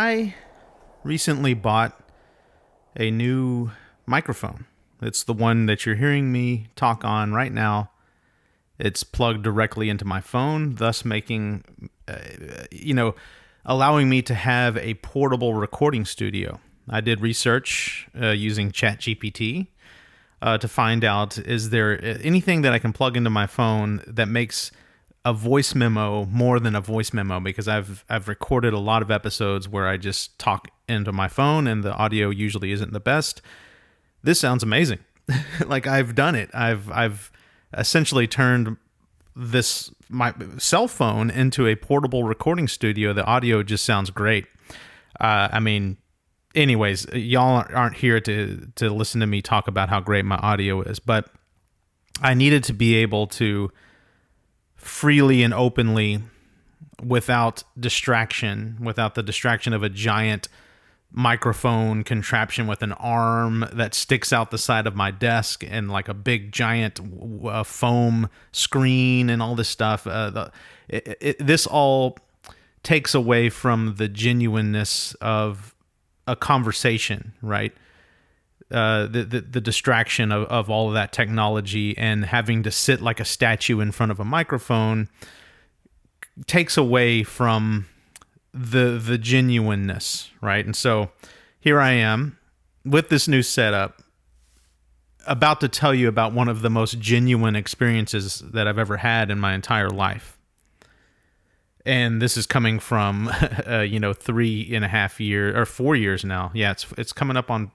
I recently bought a new microphone. It's the one that you're hearing me talk on right now. It's plugged directly into my phone, thus making, allowing me to have a portable recording studio. I did research using ChatGPT to find out, is there anything that I can plug into my phone that makes a voice memo more than a voice memo, because I've recorded a lot of episodes where I just talk into my phone and the audio usually isn't the best. This sounds amazing. Like, I've done it. I've essentially turned my cell phone into a portable recording studio. The audio just sounds great. Anyways, y'all aren't here to listen to me talk about how great my audio is, but I needed to be able to freely and openly, without the distraction of a giant microphone contraption with an arm that sticks out the side of my desk and like a big giant foam screen and all this stuff. This all takes away from the genuineness of a conversation, right? The distraction of all of that technology and having to sit like a statue in front of a microphone takes away from the genuineness, right? And so here I am with this new setup, about to tell you about one of the most genuine experiences that I've ever had in my entire life. And this is coming from 3.5 years or 4 years now. Yeah, it's coming up on.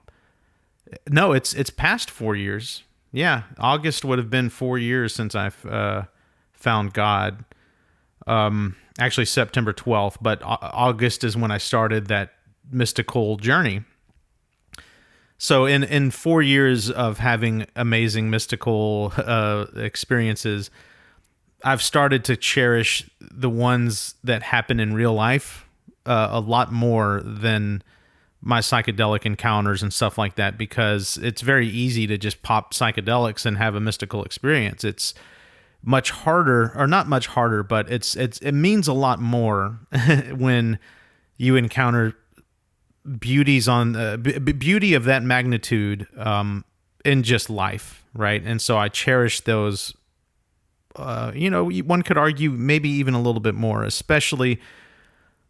No, it's past 4 years. Yeah, August would have been 4 years since I've found God. Actually, September 12th, but August is when I started that mystical journey. So in 4 years of having amazing mystical experiences, I've started to cherish the ones that happen in real life a lot more than my psychedelic encounters and stuff like that, because it's very easy to just pop psychedelics and have a mystical experience. It's much harder, or not much harder, but it means a lot more when you encounter beauty of that magnitude in just life, right? And so I cherish those. One could argue maybe even a little bit more, especially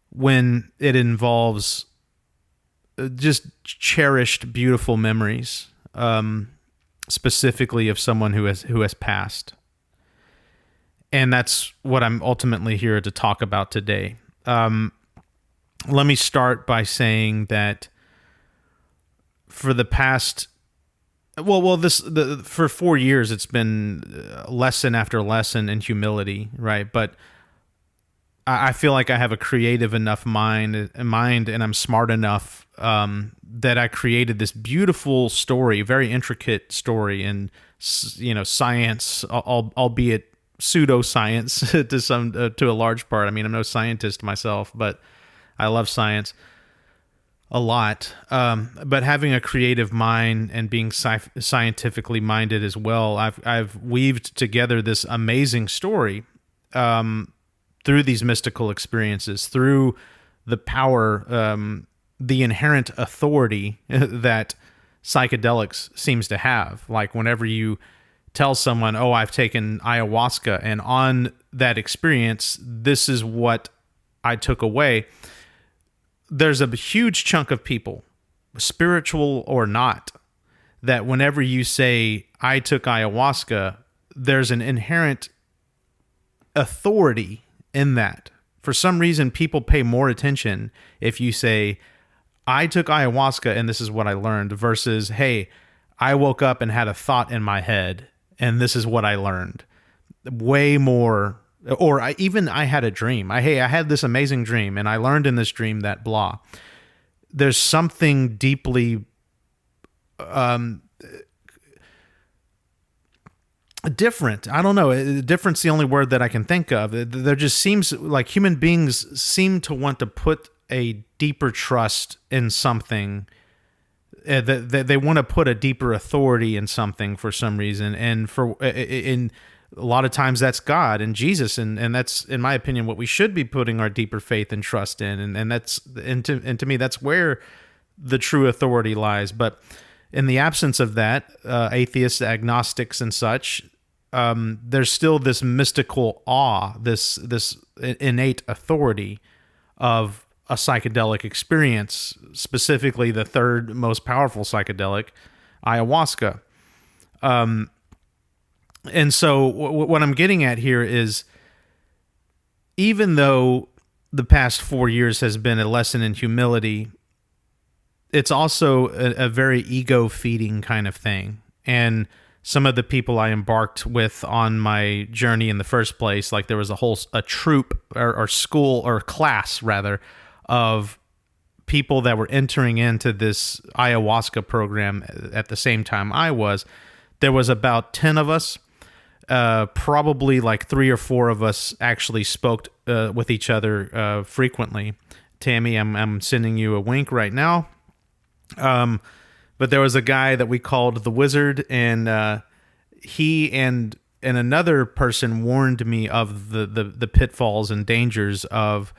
when it involves just cherished, beautiful memories, specifically of someone who has passed. And that's what I'm ultimately here to talk about today. Let me start by saying that for the past, for 4 years, it's been lesson after lesson in humility, right? But I feel like I have a creative enough mind, and I'm smart enough that I created this beautiful story, very intricate story in science, albeit pseudoscience to a large part. I mean, I'm no scientist myself, but I love science a lot. But having a creative mind and being scientifically minded as well, I've weaved together this amazing story through these mystical experiences, through the power, the inherent authority that psychedelics seems to have. Like, whenever you tell someone, oh, I've taken ayahuasca, and on that experience, this is what I took away. There's a huge chunk of people, spiritual or not, that whenever you say, I took ayahuasca, there's an inherent authority in that. For some reason, people pay more attention if you say, I took ayahuasca and this is what I learned, versus, hey, I woke up and had a thought in my head and this is what I learned. Way more. Or I had a dream. I had this amazing dream, and I learned in this dream that blah. There's something deeply different. I don't know. Different's the only word that I can think of. There just seems like human beings seem to want to put a deeper trust in something. That they want to put a deeper authority in something for some reason, and A lot of times that's God and Jesus, and that's, in my opinion, what we should be putting our deeper faith and trust in, and to me, that's where the true authority lies. But in the absence of that, atheists, agnostics, and such, there's still this mystical awe, this innate authority of a psychedelic experience, specifically the third most powerful psychedelic, ayahuasca. And so what I'm getting at here is, even though the past 4 years has been a lesson in humility, it's also a very ego-feeding kind of thing. And some of the people I embarked with on my journey in the first place, like there was a troop or school or class rather of people that were entering into this ayahuasca program at the same time I was. There was about 10 of us. Probably like 3 or 4 of us actually spoke with each other frequently. Tammy, I'm sending you a wink right now. But there was a guy that we called the Wizard, and he and another person warned me of the pitfalls and dangers of,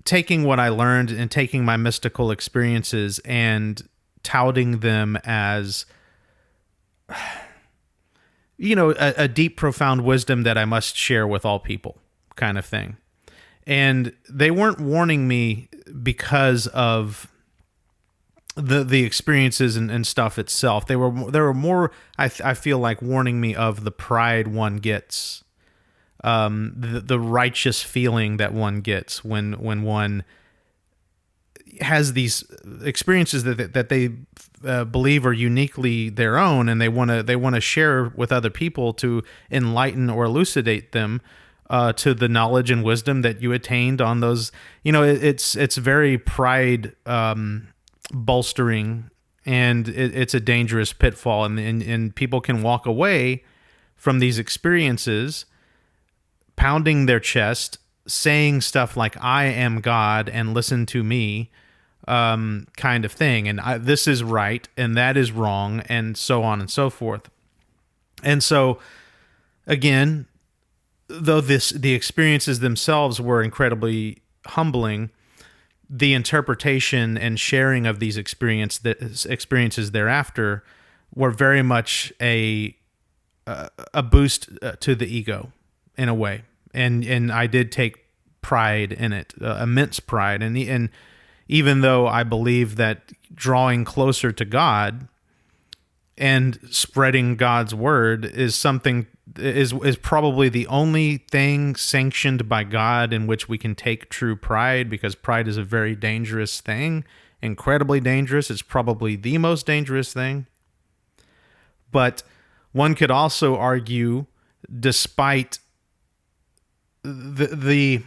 taking what I learned and taking my mystical experiences and touting them as, a deep, profound wisdom that I must share with all people, kind of thing. And they weren't warning me because of the experiences and stuff itself. They were more, I feel like, warning me of the pride one gets, the righteous feeling that one gets when one has these experiences that they believe are uniquely their own, and they want to share with other people to enlighten or elucidate them to the knowledge and wisdom that you attained on those. It's very pride bolstering, and it's a dangerous pitfall, and people can walk away from these experiences pounding their chest, saying stuff like, I am God and listen to me, kind of thing. And this is right and that is wrong, and so on and so forth. And so, again, though the experiences themselves were incredibly humbling, the interpretation and sharing of these experiences thereafter were very much a boost to the ego in a way. And I did take pride in it, immense pride. And even though I believe that drawing closer to God and spreading God's word is probably the only thing sanctioned by God in which we can take true pride, because pride is a very dangerous thing, incredibly dangerous. It's probably the most dangerous thing. But one could also argue, despite the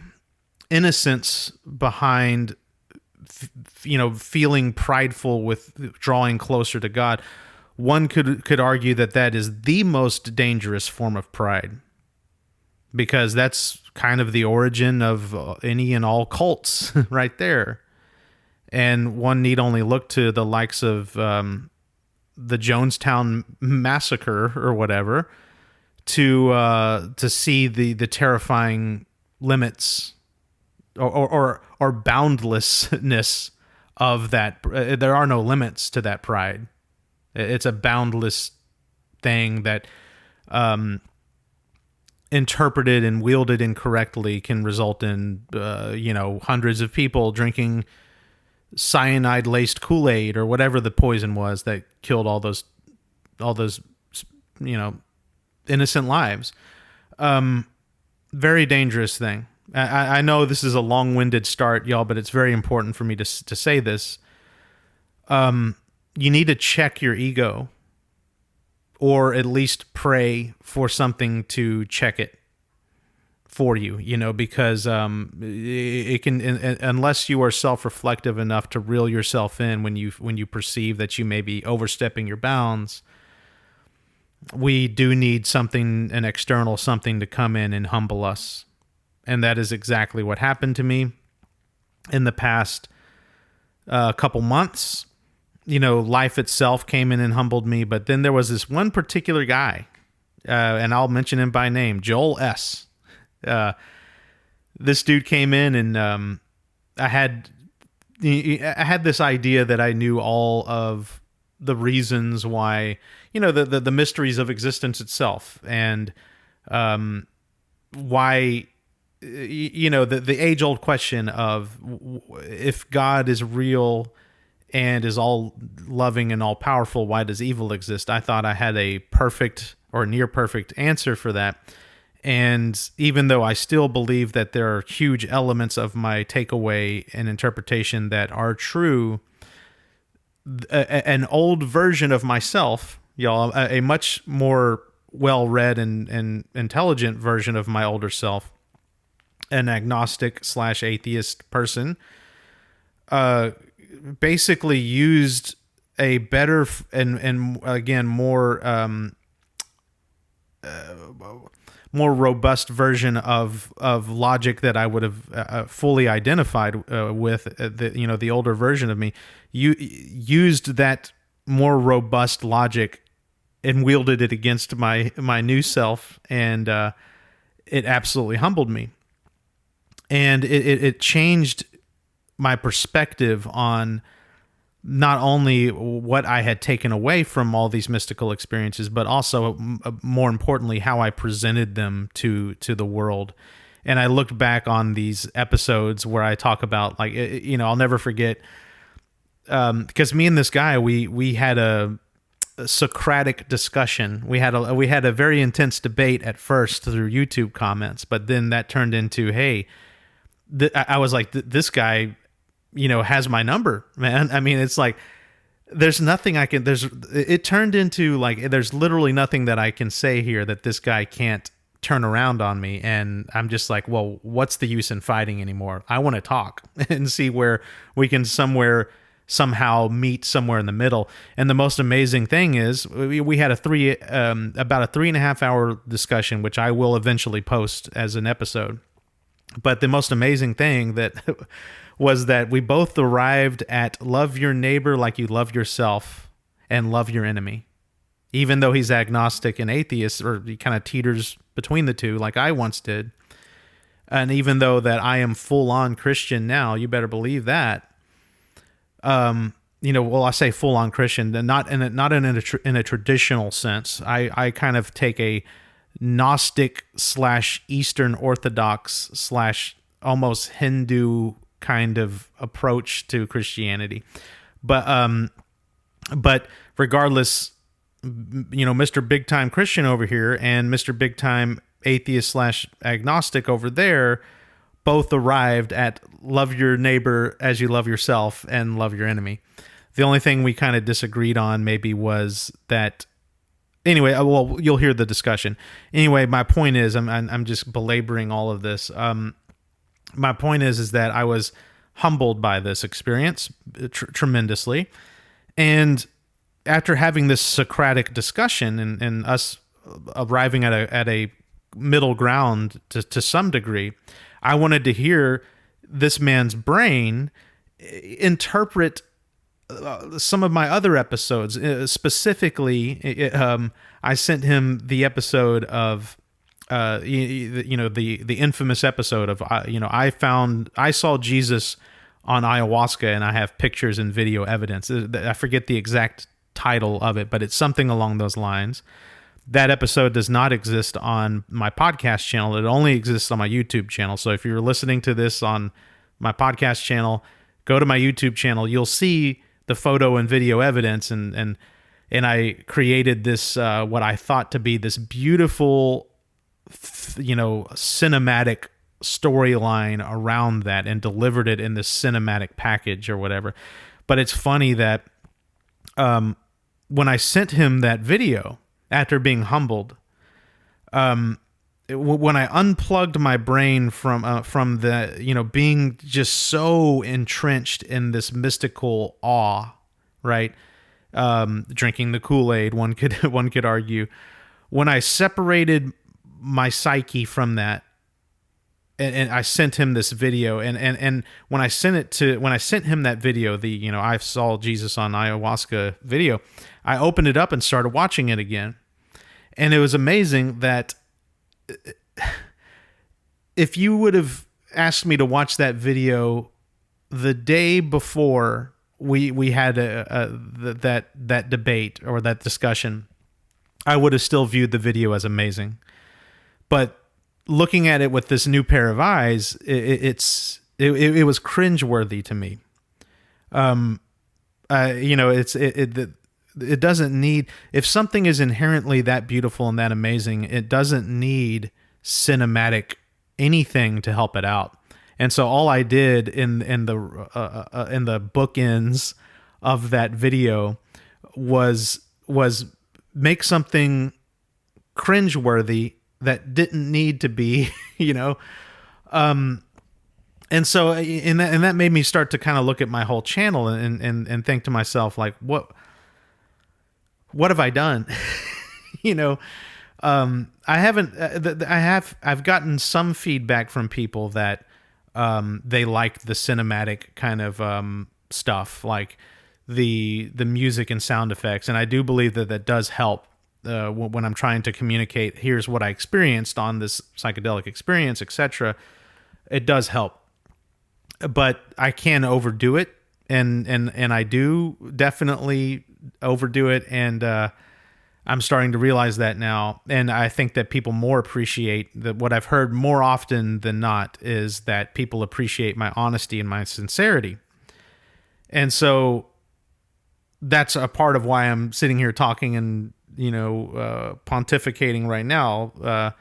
innocence behind feeling prideful with drawing closer to God, one could argue that is the most dangerous form of pride, because that's kind of the origin of any and all cults right there. And one need only look to the likes of the Jonestown Massacre or whatever to see the terrifying limits or boundlessness of that. There are no limits to that pride. It's a boundless thing that, interpreted and wielded incorrectly, can result in hundreds of people drinking cyanide-laced Kool-Aid or whatever the poison was that killed all those innocent lives. Very dangerous thing. I know this is a long-winded start, y'all, but it's very important for me to say this. You need to check your ego, or at least pray for something to check it for you, because it can, unless you are self-reflective enough to reel yourself in when you perceive that you may be overstepping your bounds. We do need an external something to come in and humble us. And that is exactly what happened to me in the past couple months. life itself came in and humbled me. But then there was this one particular guy, and I'll mention him by name, Joel S. This dude came in, and I had this idea that I knew all of the reasons why, the mysteries of existence itself, and why, the age-old question of if God is real and is all loving and all powerful, why does evil exist? I thought I had a perfect or near perfect answer for that. And even though I still believe that there are huge elements of my takeaway and interpretation that are true, an old version of myself, y'all, a much more well-read and intelligent version of my older self, an agnostic/atheist person, basically used a better and again more robust version of logic that I would have fully identified with. The older version of me used that more robust logic and wielded it against my new self, and it absolutely humbled me. And it changed my perspective on not only what I had taken away from all these mystical experiences, but also, more importantly, how I presented them to the world. And I looked back on these episodes where I talk about, like, I'll never forget, because me and this guy, we had a Socratic discussion. We had a very intense debate at first through YouTube comments, but then that turned into, hey, I was like, this guy, has my number, man. I mean, it's like, there's nothing I can, it turned into like, there's literally nothing that I can say here that this guy can't turn around on me. And I'm just like, well, what's the use in fighting anymore? I want to talk and see where we can somehow meet somewhere in the middle. And the most amazing thing is we had about a 3.5 hour discussion, which I will eventually post as an episode. But the most amazing thing that was that we both arrived at love your neighbor like you love yourself and love your enemy. Even though he's agnostic and atheist, or he kind of teeters between the two like I once did. And even though that I am full-on Christian now, you better believe that. I say full-on Christian, and not in a traditional sense. I kind of take a Gnostic/Eastern Orthodox/ almost Hindu kind of approach to Christianity. But regardless, Mr. Big Time Christian over here and Mr. Big Time Atheist/Agnostic over there both arrived at love your neighbor as you love yourself and love your enemy. The only thing we kind of disagreed on maybe was that. Anyway, well, you'll hear the discussion. Anyway, my point is, I'm just belaboring all of this. My point is that I was humbled by this experience tremendously, and after having this Socratic discussion and us arriving at a middle ground to some degree, I wanted to hear this man's brain interpret some of my other episodes. Specifically, I sent him the episode of the infamous episode of I saw Jesus on ayahuasca, and I have pictures and video evidence. I forget the exact title of it, but it's something along those lines. That episode does not exist on my podcast channel. It only exists on my YouTube channel. So if you're listening to this on my podcast channel, go to my YouTube channel. You'll see the photo and video evidence, and I created this what I thought to be this beautiful, cinematic storyline around that, and delivered it in this cinematic package or whatever. But it's funny that when I sent him that video after being humbled, when I unplugged my brain from the being just so entrenched in this mystical awe, right? Drinking the Kool-Aid, one could argue. When I separated my psyche from that, and I sent him this video, and when I sent him that video, the I saw Jesus on ayahuasca video, I opened it up and started watching it again, and it was amazing that if you would have asked me to watch that video the day before we had that debate or that discussion, I would have still viewed the video as amazing. But looking at it with this new pair of eyes, it was cringeworthy to me. It doesn't need, if something is inherently that beautiful and that amazing, it doesn't need cinematic anything to help it out. And so all I did in the bookends of that video was make something cringeworthy that didn't need to be, and so and that made me start to kind of look at my whole channel and think to myself, like, what have I done? I've gotten some feedback from people that they like the cinematic kind of stuff, like the music and sound effects, and I do believe that does help when I'm trying to communicate. Here's what I experienced on this psychedelic experience, etc. It does help, but I can overdo it, and I do definitely overdo it, and I'm starting to realize that now, and I think that people more appreciate that. What I've heard more often than not is that people appreciate my honesty and my sincerity. And so that's a part of why I'm sitting here talking and, pontificating right now.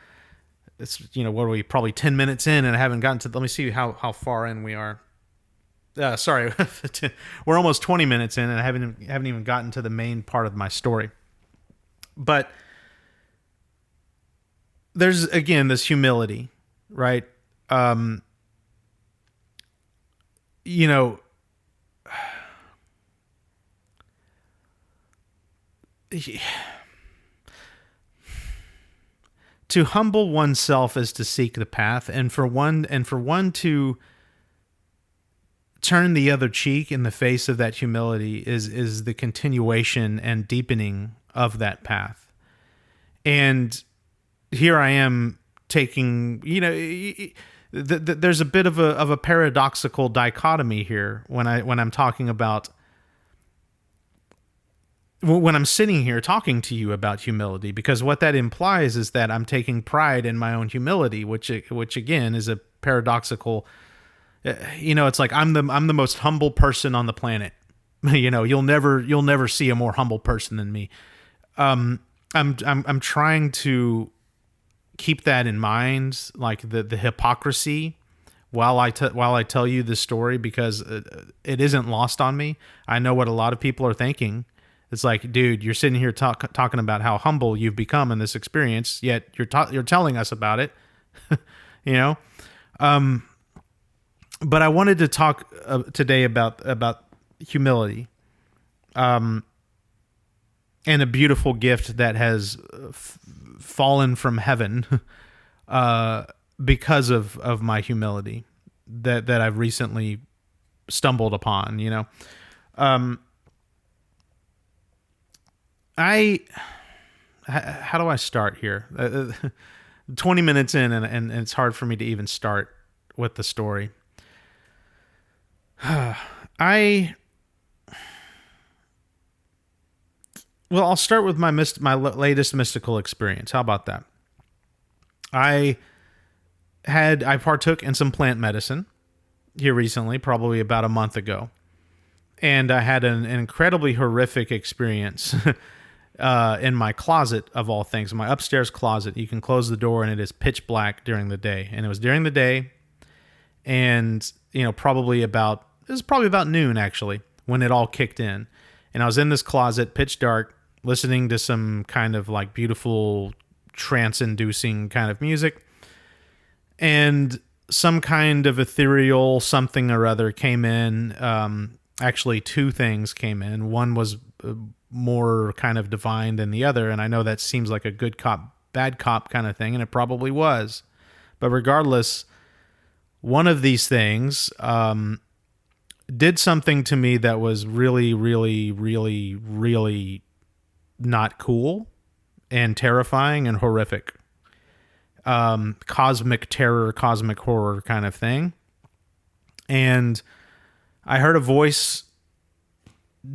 It's, what are we, probably 10 minutes in, and I haven't gotten to, let me see how far in we are. Sorry, we're almost 20 minutes in, and I haven't even gotten to the main part of my story. But there's, again, this humility, right? To humble oneself is to seek the path, and for one to turn the other cheek in the face of that humility is the continuation and deepening of that path. And here I am taking, there's a bit of a paradoxical dichotomy here when I'm talking about, when I'm sitting here talking to you about humility, because what that implies is that I'm taking pride in my own humility, which again is a paradoxical. It's like I'm the most humble person on the planet. You'll never see a more humble person than me. I'm trying to keep that in mind, like the hypocrisy, while I tell you this story, because it isn't lost on me. I know what a lot of people are thinking. It's like, dude, you're sitting here talking about how humble you've become in this experience, yet you're telling us about it, But I wanted to talk today about humility, and a beautiful gift that has fallen from heaven because of my humility that I've recently stumbled upon. How do I start here? 20 minutes in, and it's hard for me to even start with the story. I'll start with my latest mystical experience. How about that? I partook in some plant medicine here recently, probably about a month ago, and I had an incredibly horrific experience in my closet, of all things, my upstairs closet. You can close the door and it is pitch black during the day, and it was during the day, and it was probably about noon actually when it all kicked in, and I was in this closet, pitch dark, listening to some kind of like beautiful trance-inducing kind of music, and some kind of ethereal something or other came in. Actually, two things came in. One was more kind of divine than the other, and I know that seems like a good cop, bad cop kind of thing, and it probably was. But regardless, one of these things did something to me that was really, really, really, really not cool and terrifying and horrific. Cosmic terror, cosmic horror kind of thing. And I heard a voice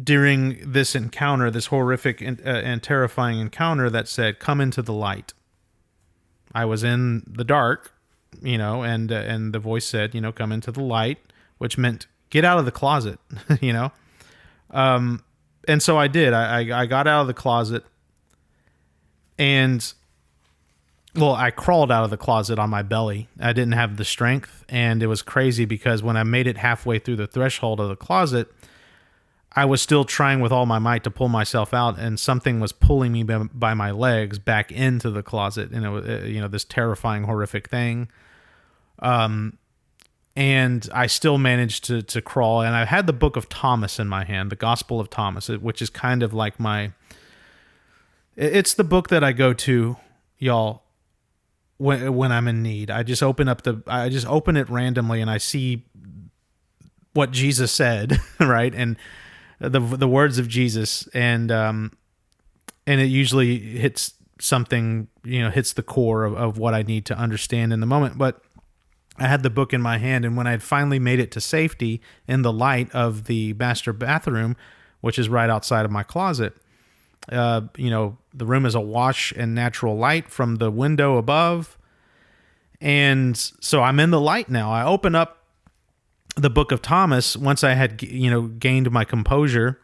during this encounter, this horrific and terrifying encounter, that said, "Come into the light." I was in the dark, and the voice said, "Come into the light," which meant get out of the closet, and so I did. I got out of the closet, and I crawled out of the closet on my belly. I didn't have the strength, and it was crazy because when I made it halfway through the threshold of the closet, I was still trying with all my might to pull myself out, and something was pulling me by my legs back into the closet, and it was, this terrifying, horrific thing. And I still managed to crawl, and I had the Book of Thomas in my hand, the Gospel of Thomas, which is kind of like it's the book that I go to, y'all, when I'm in need. I just open it randomly, and I see what Jesus said, right? And the words of Jesus, and it usually hits something, hits the core of what I need to understand in the moment. But I had the book in my hand, and when I had finally made it to safety in the light of the master bathroom, which is right outside of my closet, the room is awash in natural light from the window above. And so I'm in the light now. I open up the Book of Thomas once I had, gained my composure.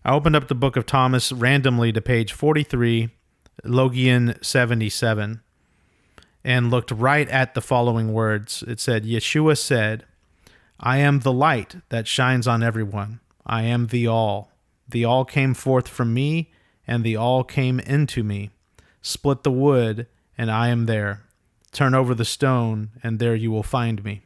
I opened up the Book of Thomas randomly to page 43, Logion 77, and looked right at the following words. It said, Yeshua said, "I am the light that shines on everyone. I am the all. The all came forth from me, and the all came into me. Split the wood, and I am there. Turn over the stone, and there you will find me."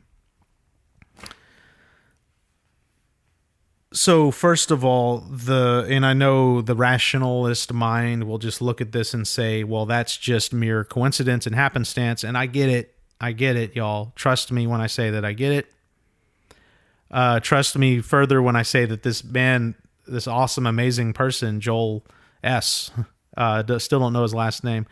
So first of all, and I know the rationalist mind will just look at this and say, well, that's just mere coincidence and happenstance. And I get it, y'all. Trust me when I say that I get it. Trust me further when I say that this man, this awesome, amazing person, Joel S., still don't know his last name,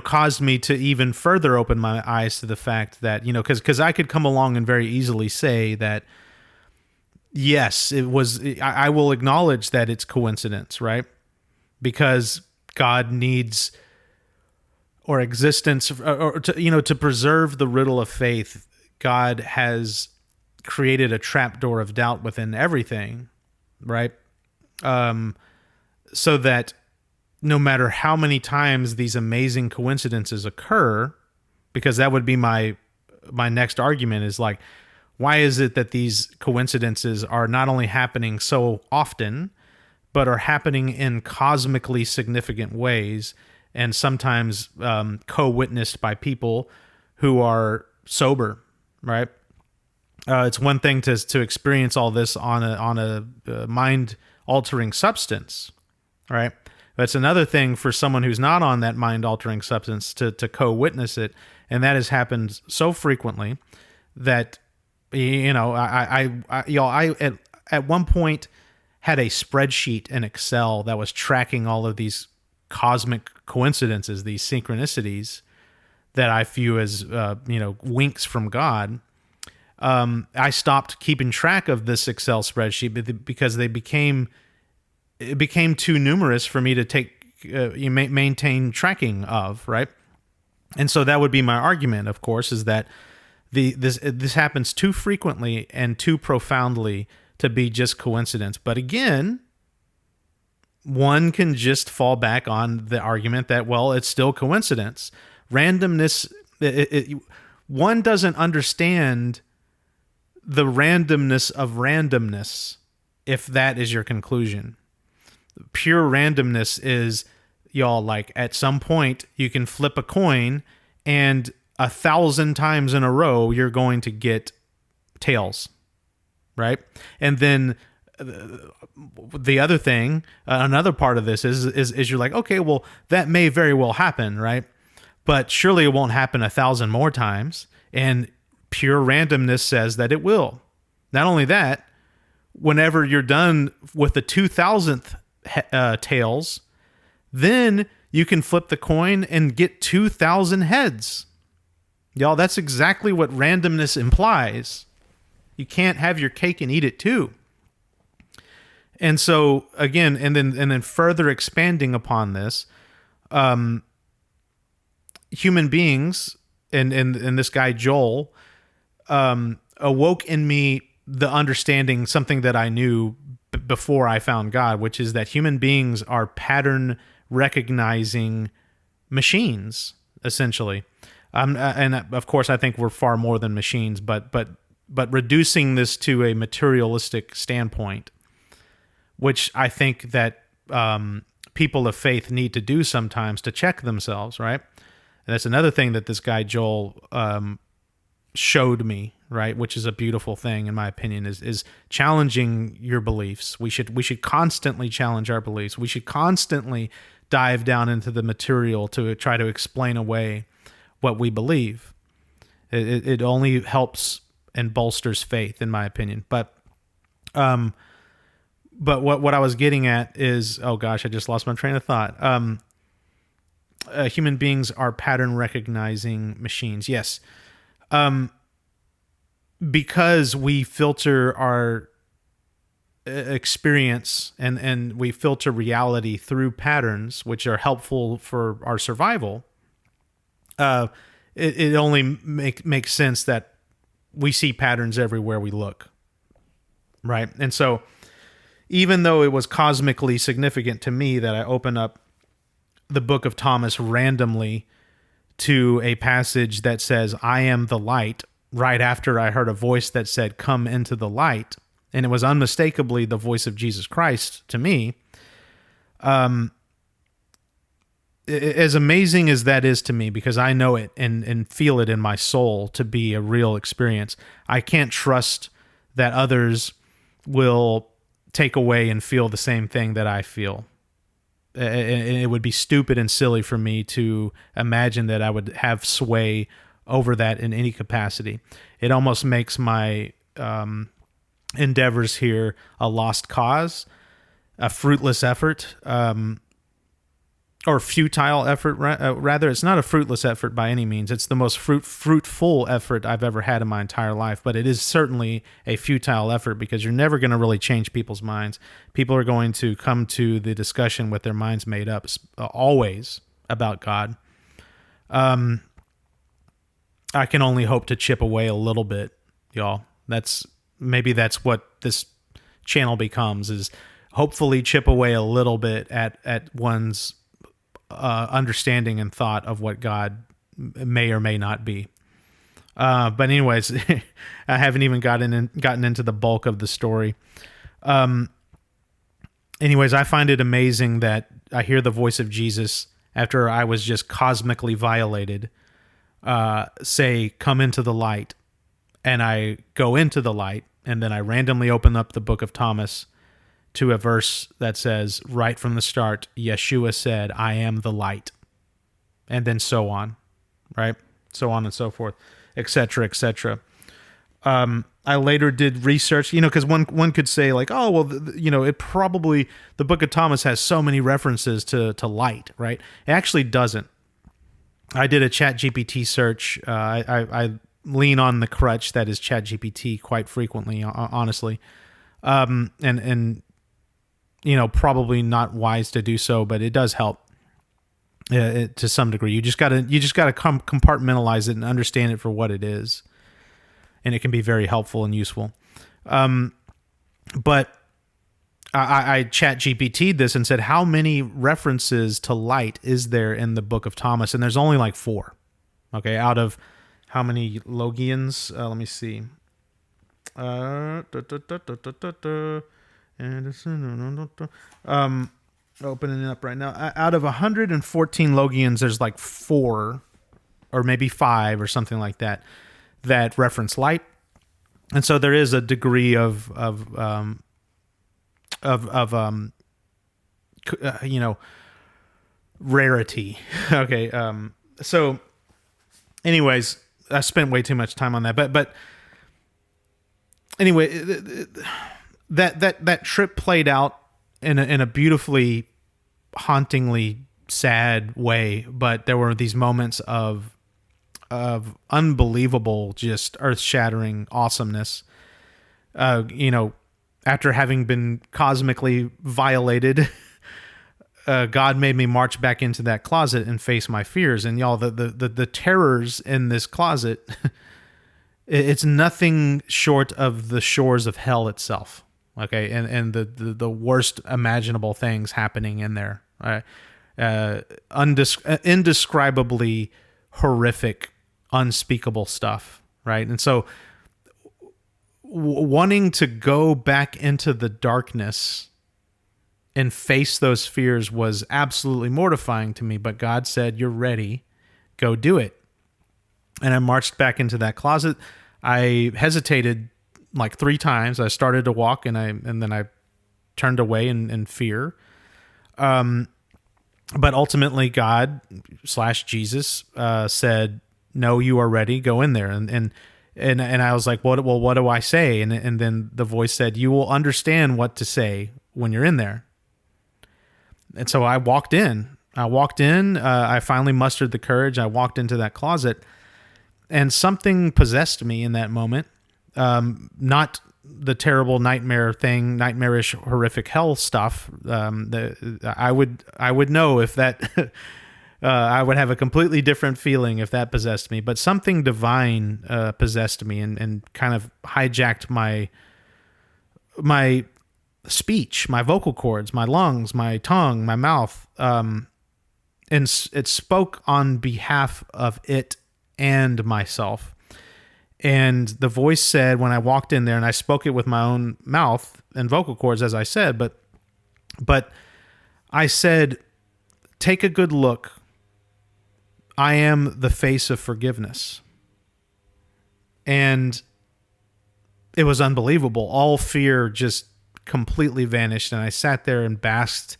caused me to even further open my eyes to the fact that, because I could come along and very easily say that, yes, it was, I will acknowledge that it's coincidence, right? Because God needs, or existence, or to preserve the riddle of faith, God has created a trapdoor of doubt within everything, right? So that no matter how many times these amazing coincidences occur, because that would be my next argument, is like, why is it that these coincidences are not only happening so often, but are happening in cosmically significant ways, and sometimes co-witnessed by people who are sober, right? It's one thing to experience all this on a mind-altering substance, right? It's another thing for someone who's not on that mind-altering substance to co-witness it, and that has happened so frequently that, I at one point had a spreadsheet in Excel that was tracking all of these cosmic coincidences, these synchronicities that I view as, winks from God. I stopped keeping track of this Excel spreadsheet because it became too numerous for me to maintain tracking of, right? And so that would be my argument, of course, is that this happens too frequently and too profoundly to be just coincidence. But again, one can just fall back on the argument that, well, it's still coincidence. Randomness, one doesn't understand the randomness of randomness if that is your conclusion. Pure randomness is, y'all, like at some point you can flip a coin and 1,000 times in a row you're going to get tails, right? And then the other thing, another part of this is you're like, okay, well, that may very well happen, right? but surely it won't happen 1,000 more times. And pure randomness says that it will. Not only that, whenever you're done with the 2,000th tails, then you can flip the coin and get 2,000 heads. Y'all, that's exactly what randomness implies. You can't have your cake and eat it too. And so again, and then further expanding upon this, human beings and this guy Joel awoke in me the understanding, something that I knew before I found God, which is that human beings are pattern recognizing machines, essentially. And of course, I think we're far more than machines, but reducing this to a materialistic standpoint, which I think that people of faith need to do sometimes to check themselves, right? And that's another thing that this guy Joel showed me, right? Which is a beautiful thing, in my opinion, is challenging your beliefs. We should constantly challenge our beliefs. We should constantly dive down into the material to try to explain away what we believe. It only helps and bolsters faith, in my opinion. But what I was getting at is, oh gosh, I just lost my train of thought. Human beings are pattern recognizing machines. Yes. Because we filter our experience and we filter reality through patterns, which are helpful for our survival, it only makes sense that we see patterns everywhere we look, right? And so even though it was cosmically significant to me that I open up the book of Thomas randomly to a passage that says, I am the light, right after I heard a voice that said, come into the light, and it was unmistakably the voice of Jesus Christ to me, as amazing as that is to me, because I know it and feel it in my soul to be a real experience, I can't trust that others will take away and feel the same thing that I feel. It would be stupid and silly for me to imagine that I would have sway over that in any capacity. It almost makes my endeavors here a lost cause, a fruitless effort, or futile effort. Rather, it's not a fruitless effort by any means. It's the most fruitful effort I've ever had in my entire life, but it is certainly a futile effort because you're never going to really change people's minds. People are going to come to the discussion with their minds made up, always, about God. I can only hope to chip away a little bit, y'all. Maybe that's what this channel becomes, is hopefully chip away a little bit at one's understanding and thought of what God may or may not be. But anyways, I haven't even gotten into the bulk of the story. Anyways, I find it amazing that I hear the voice of Jesus after I was just cosmically violated, say, come into the light. And I go into the light, and then I randomly open up the book of Thomas to a verse that says, right from the start, Yeshua said, I am the light. And then so on, right? So on and so forth, etc., etc. I later did research, because one could say like, oh, well, it probably, the book of Thomas has so many references to light, right? It actually doesn't. I did a ChatGPT search. I lean on the crutch that is ChatGPT quite frequently, honestly. And probably not wise to do so, but it does help to some degree. You just gotta compartmentalize it and understand it for what it is, and it can be very helpful and useful. But I ChatGPT'd this and said, how many references to light is there in the book of Thomas? And there's only like 4. Okay, out of how many Logians? Let me see. Opening it up right now. Out of 114 Logians, there's like 4 or maybe 5 or something like that reference light, and so there is a degree of rarity. Okay, So, anyways, I spent way too much time on that, but anyway, that trip played out in a beautifully, hauntingly sad way. But there were these moments of unbelievable, just earth shattering awesomeness. After having been cosmically violated, God made me march back into that closet and face my fears. And y'all, the terrors in this closet, it's nothing short of the shores of hell itself. Okay, and the worst imaginable things happening in there. Right? Indescribably horrific, unspeakable stuff. Right, and so wanting to go back into the darkness and face those fears was absolutely mortifying to me. But God said, "You're ready. Go do it." And I marched back into that closet. I hesitated like 3 times. I started to walk, and then I turned away in fear. But ultimately, God / Jesus said, "No, you are ready. Go in there." And I was like, "What? Well, what do I say?" And then the voice said, "You will understand what to say when you're in there." And so I walked in. I finally mustered the courage. I walked into that closet, and something possessed me in that moment. Not the terrible nightmarish, horrific hell stuff. I would know if that. I would have a completely different feeling if that possessed me. But something divine possessed me and kind of hijacked my speech, my vocal cords, my lungs, my tongue, my mouth, and it spoke on behalf of it and myself. And the voice said, when I walked in there, and I spoke it with my own mouth and vocal cords, as I said, but I said, "Take a good look. I am the face of forgiveness." And it was unbelievable. All fear just completely vanished, and I sat there and basked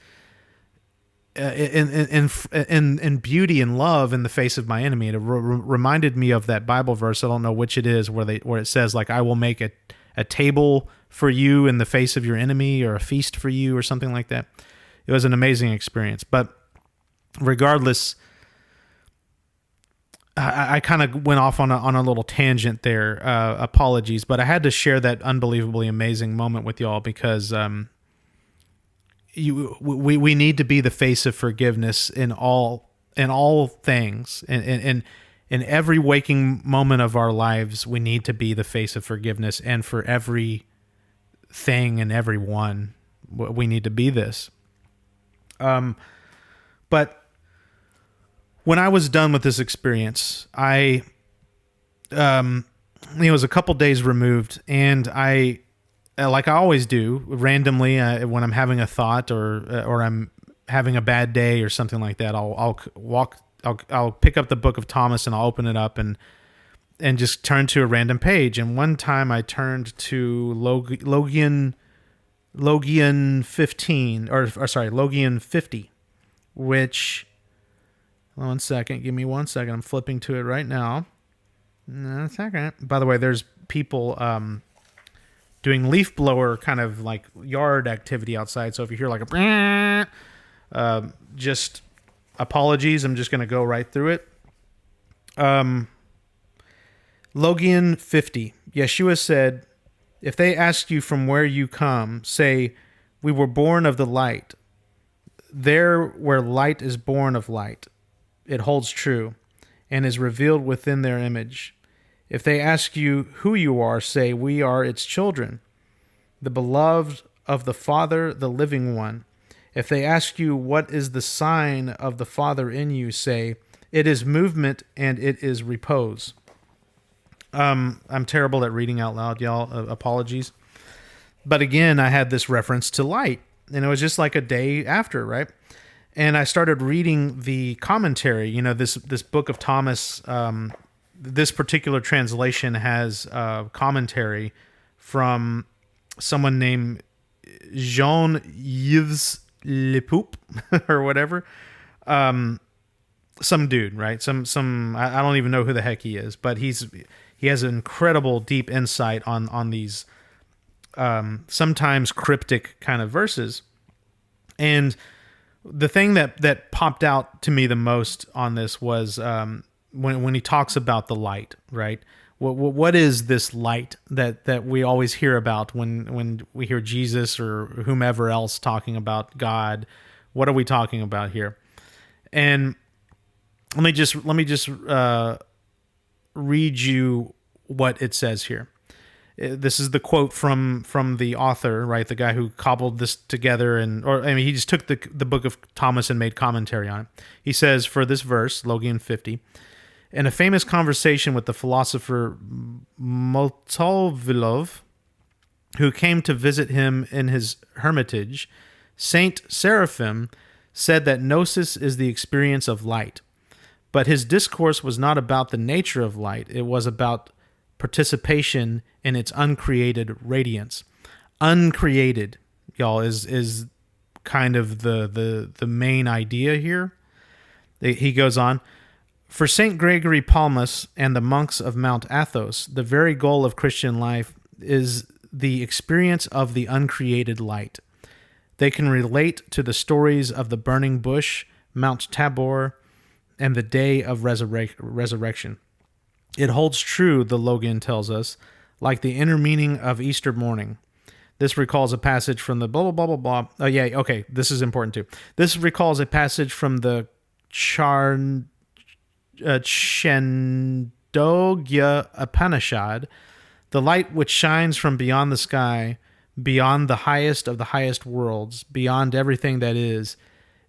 in beauty and love in the face of my enemy. It reminded me of that Bible verse. I don't know which it is, where it says, like, "I will make a table for you in the face of your enemy," or "a feast for you," or something like that. It was an amazing experience. But regardless, I kind of went off on a little tangent there. Apologies, but I had to share that unbelievably amazing moment with y'all because we need to be the face of forgiveness in all things. In every waking moment of our lives, we need to be the face of forgiveness, and for every thing and everyone, we need to be this. But when I was done with this experience, it was a couple days removed, and I, like I always do, randomly, when I'm having a thought or I'm having a bad day or something like that, I'll pick up the Book of Thomas and I'll open it up and just turn to a random page. And one time I turned to Logian 15, Logian 50, which, one second, give me 1 second. I'm flipping to it right now. A second. By the way, there's people doing leaf blower kind of like yard activity outside. So if you hear like a just apologies. I'm just going to go right through it. Logian 50. Yeshua said, "If they ask you from where you come, say, 'We were born of the light.' There where light is born of light, it holds true and is revealed within their image. If they ask you who you are, say, 'We are its children, the beloved of the Father, the living one.' If they ask you what is the sign of the Father in you, say, 'It is movement and it is repose.'" I'm terrible at reading out loud, y'all. Apologies. But again, I had this reference to light, and it was just like a day after, right? And I started reading the commentary. This Book of Thomas, this particular translation has commentary from someone named Jean-Yves Le Poup or whatever. some dude, right? I don't even know who the heck he is, but he has an incredible deep insight on these sometimes cryptic kind of verses. And the thing that popped out to me the most on this was when he talks about the light, right? What is this light that we always hear about when we hear Jesus or whomever else talking about God? What are we talking about here? And let me just read you what it says here. This is the quote from the author, right? The guy who cobbled this together, he just took the book of Thomas and made commentary on it. He says, for this verse, Logian 50, in a famous conversation with the philosopher Motovilov, who came to visit him in his hermitage, Saint Seraphim said that gnosis is the experience of light. But his discourse was not about the nature of light. It was about participation in its uncreated radiance. Uncreated, y'all, is kind of the main idea here. He goes on, for St. Gregory Palamas and the monks of Mount Athos, the very goal of Christian life is the experience of the uncreated light. They can relate to the stories of the burning bush, Mount Tabor, and the day of resurrection. It holds true, the Logian tells us, like the inner meaning of Easter morning. This recalls a passage from the blah, blah, blah, blah, blah. Oh, yeah, okay, this is important too. This recalls a passage from the Chandogya Upanishad, the light which shines from beyond the sky, beyond the highest of the highest worlds, beyond everything that is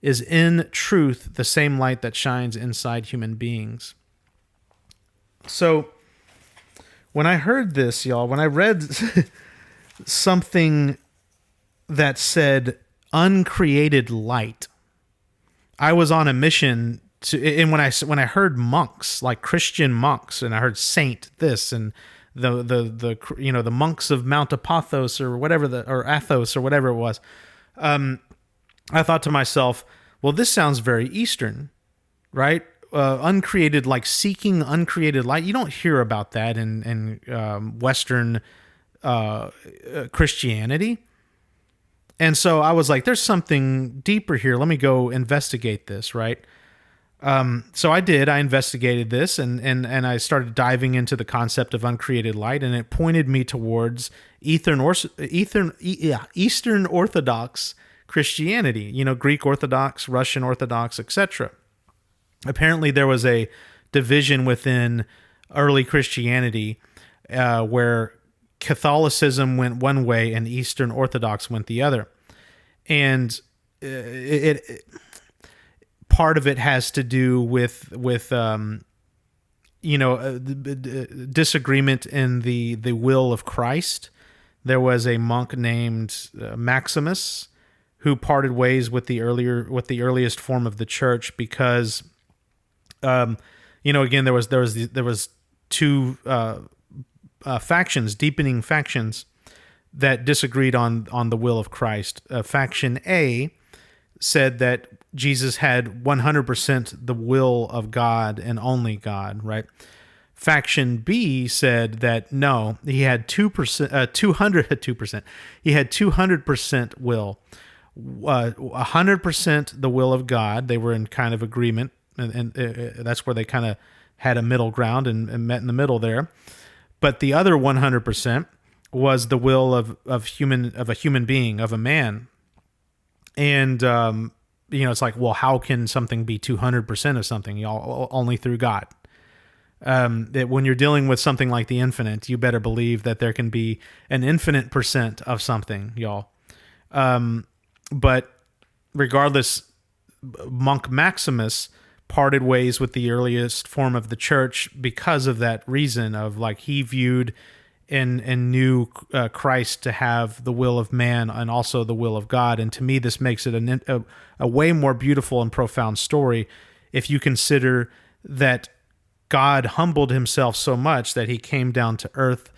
in truth the same light that shines inside human beings. So, when I heard this, y'all, when I read something that said uncreated light, I was on a mission to, and when I heard monks, like Christian monks, and I heard saint this and the monks of Mount Athos or whatever or Athos or whatever it was, I thought to myself, well, this sounds very Eastern, right? Uncreated, like seeking uncreated light. You don't hear about that in Western Christianity. And so I was like, there's something deeper here. Let me go investigate this, right? So I did. I investigated this and I started diving into the concept of uncreated light, and it pointed me towards Eastern Orthodox Christianity, Greek Orthodox, Russian Orthodox, etc. Apparently there was a division within early Christianity where Catholicism went one way and Eastern Orthodox went the other. And it part of it has to do with disagreement in the will of Christ. There was a monk named Maximus who parted ways with the earliest form of the church because, again, there was two factions, deepening factions that disagreed on the will of Christ. Faction A said that Jesus had 100% the will of God and only God, right? Faction B said that no, he had 200%. He had 200% will, 100% the will of God. They were in kind of agreement, and that's where they kind of had a middle ground and met in the middle there. But the other 100% was the will of a human being, of a man. And it's like, well, how can something be 200% of something? Only through God. That when you're dealing with something like the infinite, you better believe that there can be an infinite percent of something, y'all. But regardless, Monk Maximus parted ways with the earliest form of the church because of that reason of, like, he viewed and knew Christ to have the will of man and also the will of God. And to me, this makes it a way more beautiful and profound story if you consider that God humbled himself so much that he came down to earth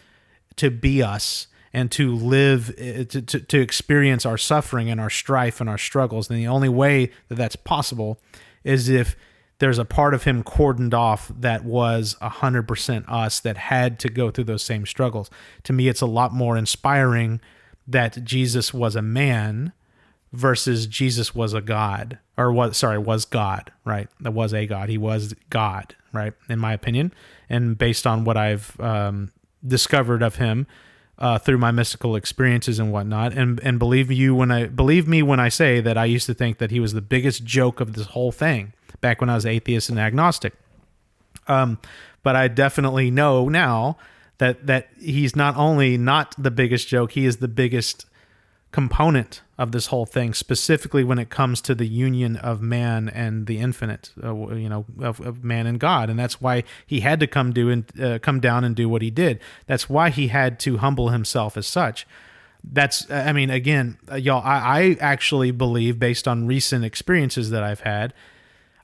to be us and to live, to experience our suffering and our strife and our struggles. And the only way that that's possible is if there's a part of him cordoned off that was 100% us, that had to go through those same struggles. To me, it's a lot more inspiring that Jesus was a man versus Jesus was a God, or was God, right? That was a God. He was God, right? In my opinion, and based on what I've discovered of him through my mystical experiences and whatnot. And believe me when I say that I used to think that he was the biggest joke of this whole thing back when I was atheist and agnostic. But I definitely know now that he's not only not the biggest joke, he is the biggest component of this whole thing, specifically when it comes to the union of man and the infinite, of man and God. And that's why he had to come down and do what he did. That's why he had to humble himself as such. Again, y'all, I actually believe, based on recent experiences that I've had,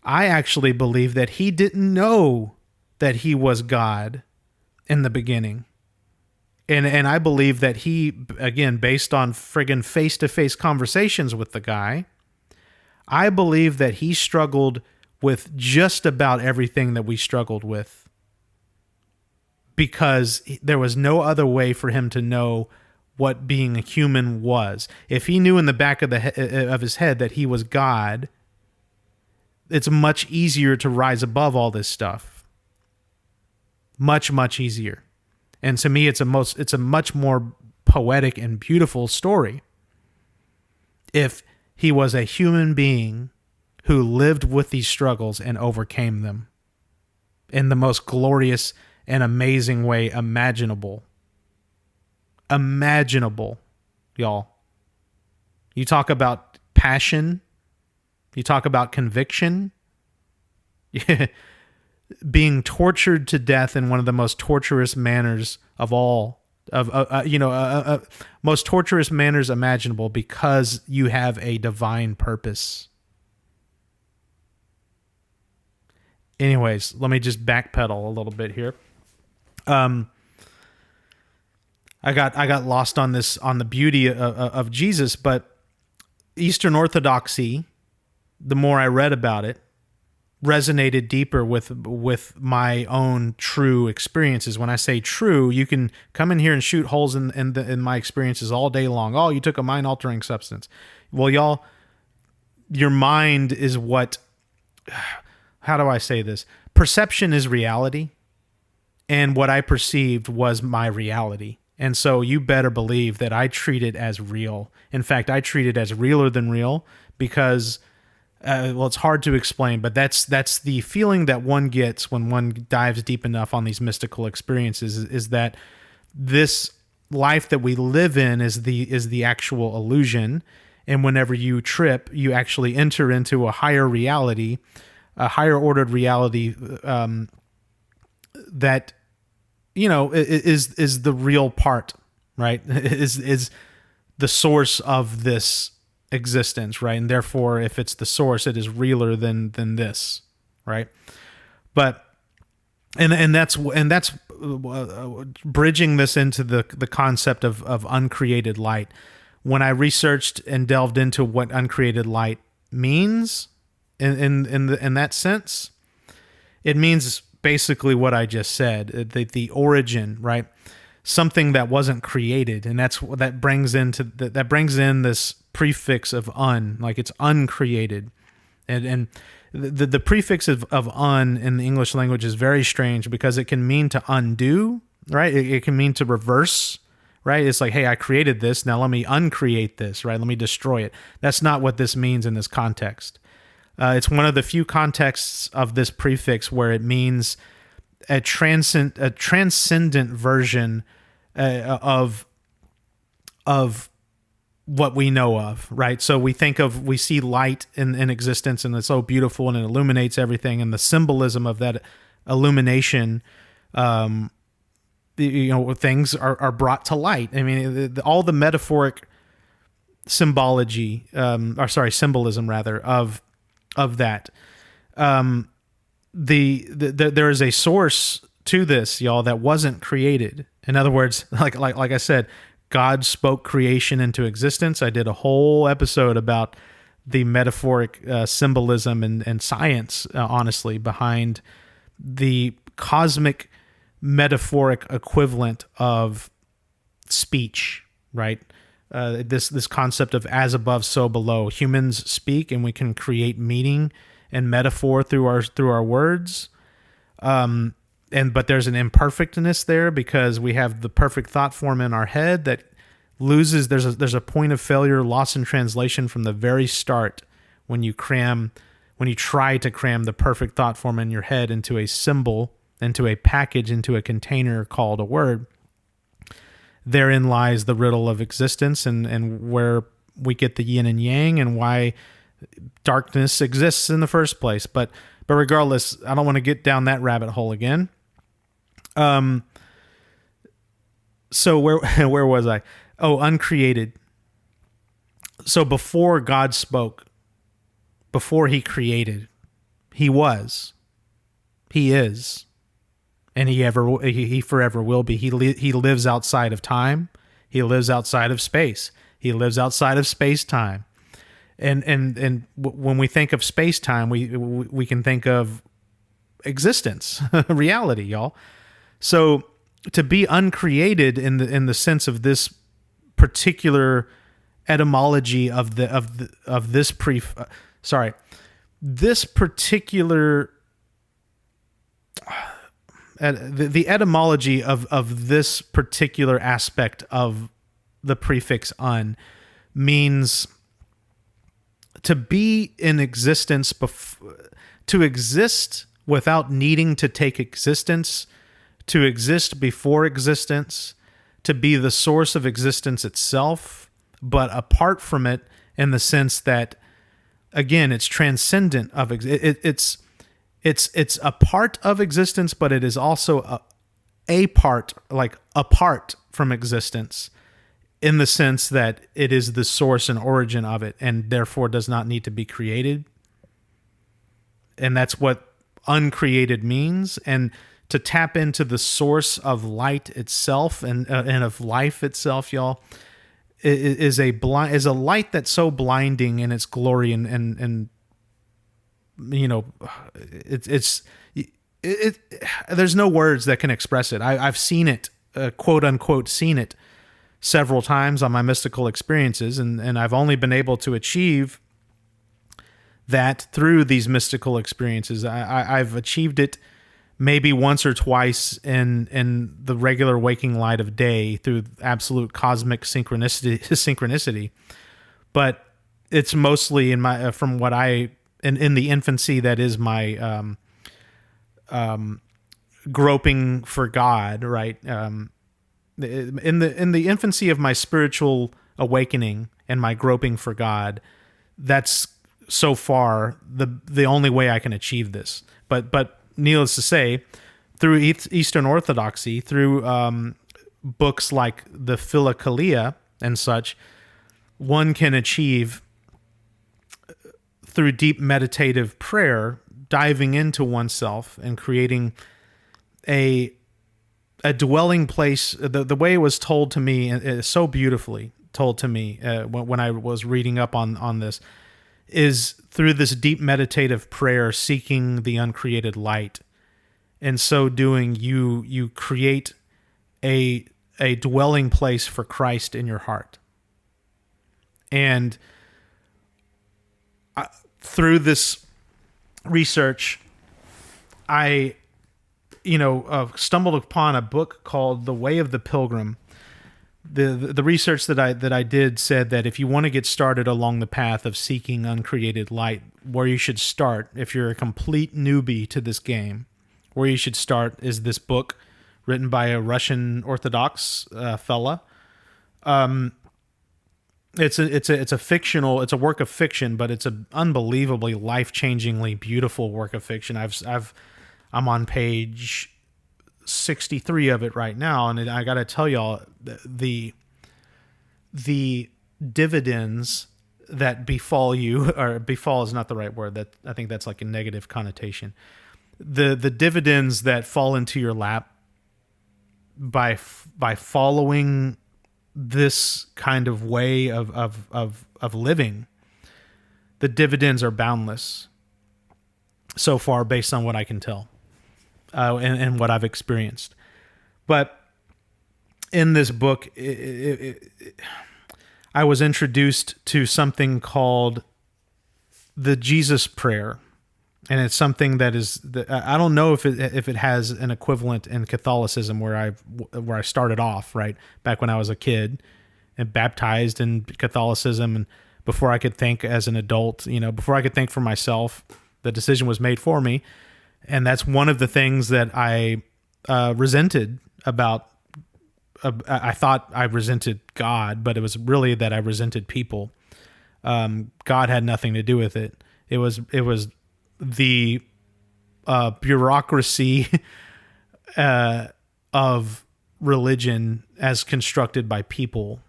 I actually believe that he didn't know that he was God in the beginning. And I believe that he, again, based on friggin' face-to-face conversations with the guy, I believe that he struggled with just about everything that we struggled with, because there was no other way for him to know what being a human was. If he knew in the back of his head that he was God, it's much easier to rise above all this stuff. Much, much easier. And to me, it's a much more poetic and beautiful story if he was a human being who lived with these struggles and overcame them in the most glorious and amazing way imaginable. Imaginable, y'all. You talk about passion. You talk about conviction. Being tortured to death in one of the most torturous manners of all, most torturous manners imaginable, because you have a divine purpose. Anyways, let me just backpedal a little bit here. I got lost on the beauty of Jesus, but Eastern Orthodoxy, the more I read about it, resonated deeper with my own true experiences. When I say true, you can come in here and shoot holes in my experiences all day long. Oh, you took a mind-altering substance. Well, y'all, your mind is what... How do I say this? Perception is reality, and what I perceived was my reality. And so you better believe that I treat it as real. In fact, I treat it as realer than real, because... it's hard to explain, but that's the feeling that one gets when one dives deep enough on these mystical experiences, is that this life that we live in is the actual illusion. And whenever you trip, you actually enter into a higher reality, a higher ordered reality, that, is the real part, right? is the source of this existence, right? And therefore, if it's the source, it is realer than this, right? But and that's bridging this into the concept of uncreated light. When I researched and delved into what uncreated light means in that sense, it means basically what I just said, the origin, right? Something that wasn't created, and that brings in this prefix of like it's uncreated, and the prefix of un in the English language is very strange, because it can mean to undo, right? It can mean to reverse, right? It's like, hey, I created this, now let me uncreate this, right? Let me destroy it. That's not what this means in this context. It's one of the few contexts of this prefix where it means a transcendent version of what we know of, right? So we see light in existence, and it's so beautiful, and it illuminates everything, and the symbolism of that illumination, things are brought to light. I mean, all the metaphoric symbolism rather of that. There is a source to this, y'all, that wasn't created. In other words, like I said, God spoke creation into existence. I did a whole episode about the metaphoric symbolism and science, honestly, behind the cosmic metaphoric equivalent of speech, right? This concept of as above, so below. Humans speak, and we can create meaning and metaphor through our words. But there's an imperfectness there because we have the perfect thought form in our head that loses. There's a point of failure, loss in translation from the very start when you try to cram the perfect thought form in your head into a symbol, into a package, into a container called a word. Therein lies the riddle of existence and where we get the yin and yang and why darkness exists in the first place. But regardless, I don't want to get down that rabbit hole again. So where was I? Oh, uncreated. So before God spoke, before he created, he was, he is, and he forever will be. He lives outside of time. He lives outside of space. He lives outside of space-time. And when we think of space-time, we can think of existence, reality, y'all. So to be uncreated in the sense of this particular etymology of this particular the etymology of this particular aspect of the prefix "un" means to be in existence, to exist without needing to take existence, to exist before existence, to be the source of existence itself, but apart from it in the sense that, again, it's transcendent of it's a part of existence, but it is also a part, like apart from existence, in the sense that it is the source and origin of it, and therefore does not need to be created. And that's what uncreated means. And to tap into the source of light itself and of life itself, y'all, is a light that's so blinding in its glory and you know, it's there's no words that can express it. I've seen it, quote unquote, seen it several times on my mystical experiences, and I've only been able to achieve that through these mystical experiences. I've achieved it maybe once or twice in the regular waking light of day through absolute cosmic synchronicity, but it's mostly in my from what I in the infancy that is my groping for God, right? In the infancy of my spiritual awakening and my groping for God, that's so far the only way I can achieve this. But needless to say, through Eastern Orthodoxy, through books like the Philokalia and such, one can achieve through deep meditative prayer, diving into oneself and creating a dwelling place. The way it was told to me, so beautifully told to me when I was reading up on this, is through this deep meditative prayer, seeking the uncreated light. In so doing, you create a dwelling place for Christ in your heart. And through this research, I stumbled upon a book called The Way of the Pilgrim. The research that I did said that if you want to get started along the path of seeking uncreated light, where you should start, if you're a complete newbie to this game, where you should start is this book written by a Russian Orthodox fella. It's a work of fiction, but it's an unbelievably life-changingly beautiful work of fiction. I'm on page 63 of it right now, and I got to tell y'all the dividends that befall you, or befall is not the right word. That I think that's like a negative connotation. The dividends that fall into your lap by following this kind of way of living the dividends are boundless so far, based on what I can tell, and what I've experienced. But in this book, I was introduced to something called the Jesus Prayer, and it's something that is, I don't know if it has an equivalent in Catholicism, where I started off, right back when I was a kid and baptized in Catholicism, and before I could think as an adult, before I could think for myself, the decision was made for me. And that's one of the things that I resented about. I thought I resented God, but it was really that I resented people. God had nothing to do with it. It was the bureaucracy of religion as constructed by people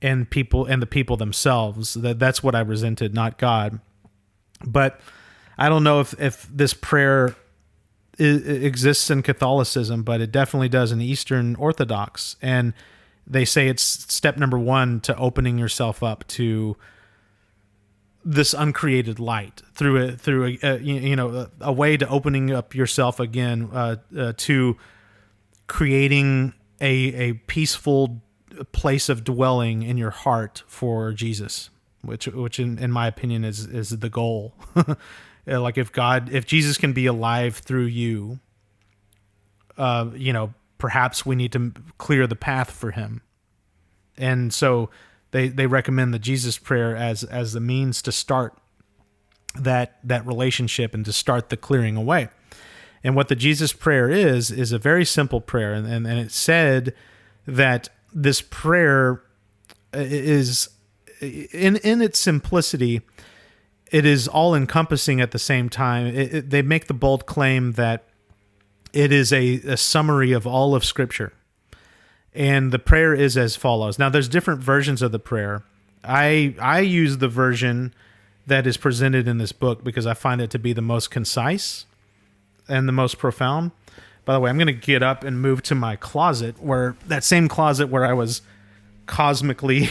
and the people themselves. That's what I resented, not God. But I don't know if this prayer exists in Catholicism, but it definitely does in Eastern Orthodox. And they say it's step number 1 to opening yourself up to this uncreated light through a way to opening up yourself again to creating a peaceful place of dwelling in your heart for Jesus, which in my opinion is the goal. Like if Jesus can be alive through you, perhaps we need to clear the path for him. And so they recommend the Jesus Prayer as the means to start that relationship and to start the clearing away. And what the Jesus Prayer is a very simple prayer. And it said that this prayer is, in its simplicity, it is all-encompassing at the same time. They make the bold claim that it is a summary of all of Scripture. And the prayer is as follows. Now, there's different versions of the prayer. I use the version that is presented in this book because I find it to be the most concise and the most profound. By the way, I'm going to get up and move to my closet, where that same closet where I was cosmically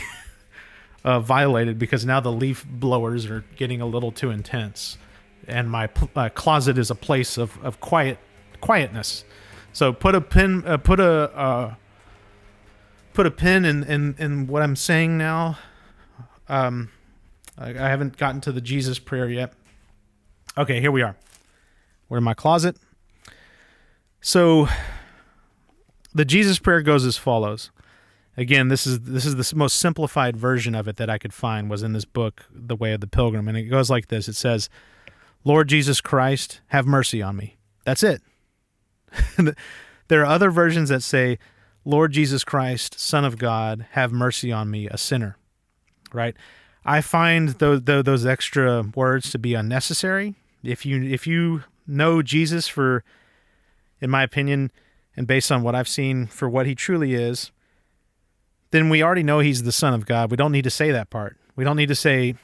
violated, because now the leaf blowers are getting a little too intense, and my closet is a place of quietness. So put a pin in what I'm saying now. I haven't gotten to the Jesus Prayer yet. Okay, here we are. We're in my closet. So the Jesus Prayer goes as follows. Again, this is the most simplified version of it that I could find, was in this book, The Way of the Pilgrim. And it goes like this. It says, Lord Jesus Christ, have mercy on me. That's it. There are other versions that say, Lord Jesus Christ, Son of God, have mercy on me, a sinner. Right? I find those extra words to be unnecessary. If you know Jesus for, in my opinion, and based on what I've seen, for what he truly is, then we already know he's the Son of God. We don't need to say that part. We don't need to say,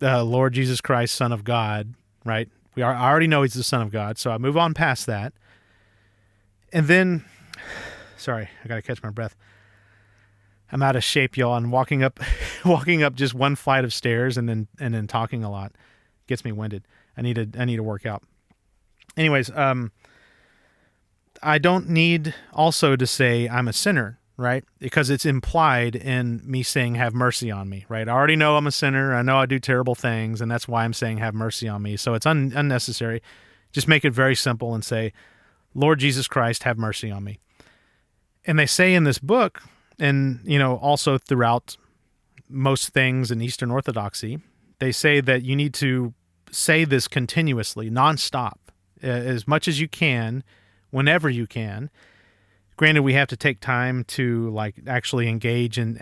Lord Jesus Christ, Son of God, right? I already know he's the Son of God, so I move on past that. And then, sorry, I got to catch my breath. I'm out of shape, y'all. I'm walking up just one flight of stairs and then talking a lot. Gets me winded. I need to work out. Anyways, I don't need also to say I'm a sinner, right? Because it's implied in me saying, have mercy on me, right? I already know I'm a sinner. I know I do terrible things, and that's why I'm saying, have mercy on me. So it's unnecessary. Just make it very simple and say, Lord Jesus Christ, have mercy on me. And they say in this book, and also throughout most things in Eastern Orthodoxy, they say that you need to say this continuously, nonstop, as much as you can, whenever you can. Granted, we have to take time to actually engage in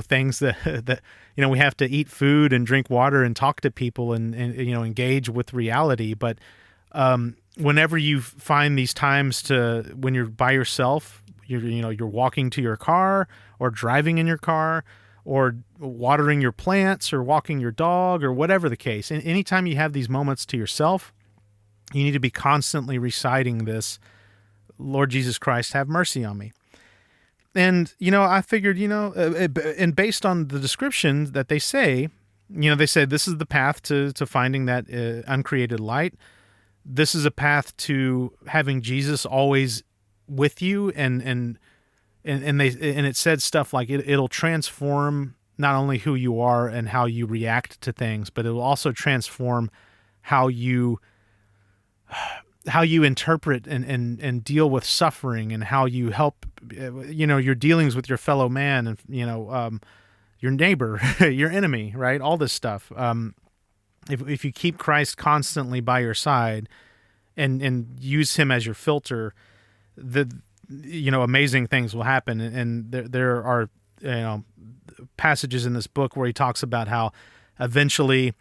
things that we have to eat food and drink water and talk to people and engage with reality. But whenever you find these times when you're by yourself, you're walking to your car or driving in your car or watering your plants or walking your dog or whatever the case. And anytime you have these moments to yourself, you need to be constantly reciting this, Lord Jesus Christ, have mercy on me. And, I figured, and based on the description that they say, They say this is the path to finding that uncreated light. This is a path to having Jesus always with you, and it said stuff like it'll transform not only who you are and how you react to things, but it will also transform how you interpret and deal with suffering, and how you help your dealings with your fellow man, and your neighbor, your enemy, right? All this stuff. If you keep Christ constantly by your side and use him as your filter, amazing things will happen. And there are passages in this book where he talks about how eventually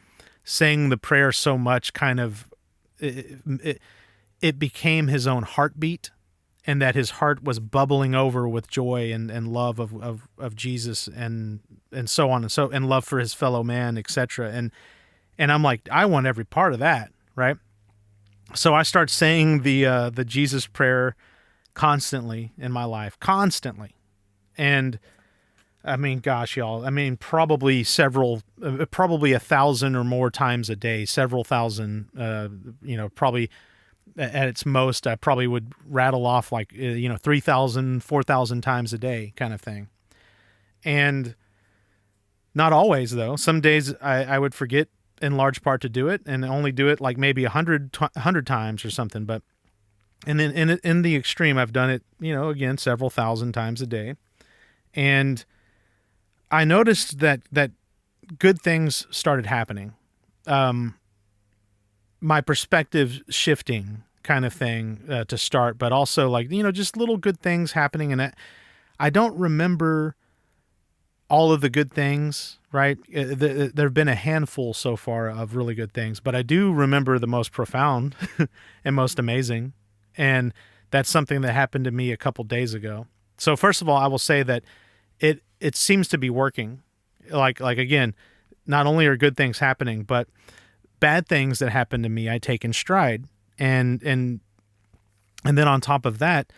saying the prayer so much kind of it became his own heartbeat, and that his heart was bubbling over with joy and love of Jesus and so on and love for his fellow man, etc. And I'm like, I want every part of that, right? So I start saying the Jesus prayer constantly in my life, constantly. And I mean, gosh, y'all, probably 1,000 or more times a day, several thousand, probably at its most, I probably would rattle off 3,000, 4,000 times a day kind of thing. And not always, though. Some days I would forget in large part to do it, and only do it like maybe 100 times or something. But and then in the extreme, I've done it, again, several thousand times a day. And I noticed that good things started happening. My perspective shifting kind of thing to start, but also just little good things happening. And I don't remember all of the good things, right? There have been a handful so far of really good things, but I do remember the most profound and most amazing. And that's something that happened to me a couple days ago. So first of all, I will say that it seems to be working. Like again, not only are good things happening, but bad things that happen to me, I take in stride. And then on top of that,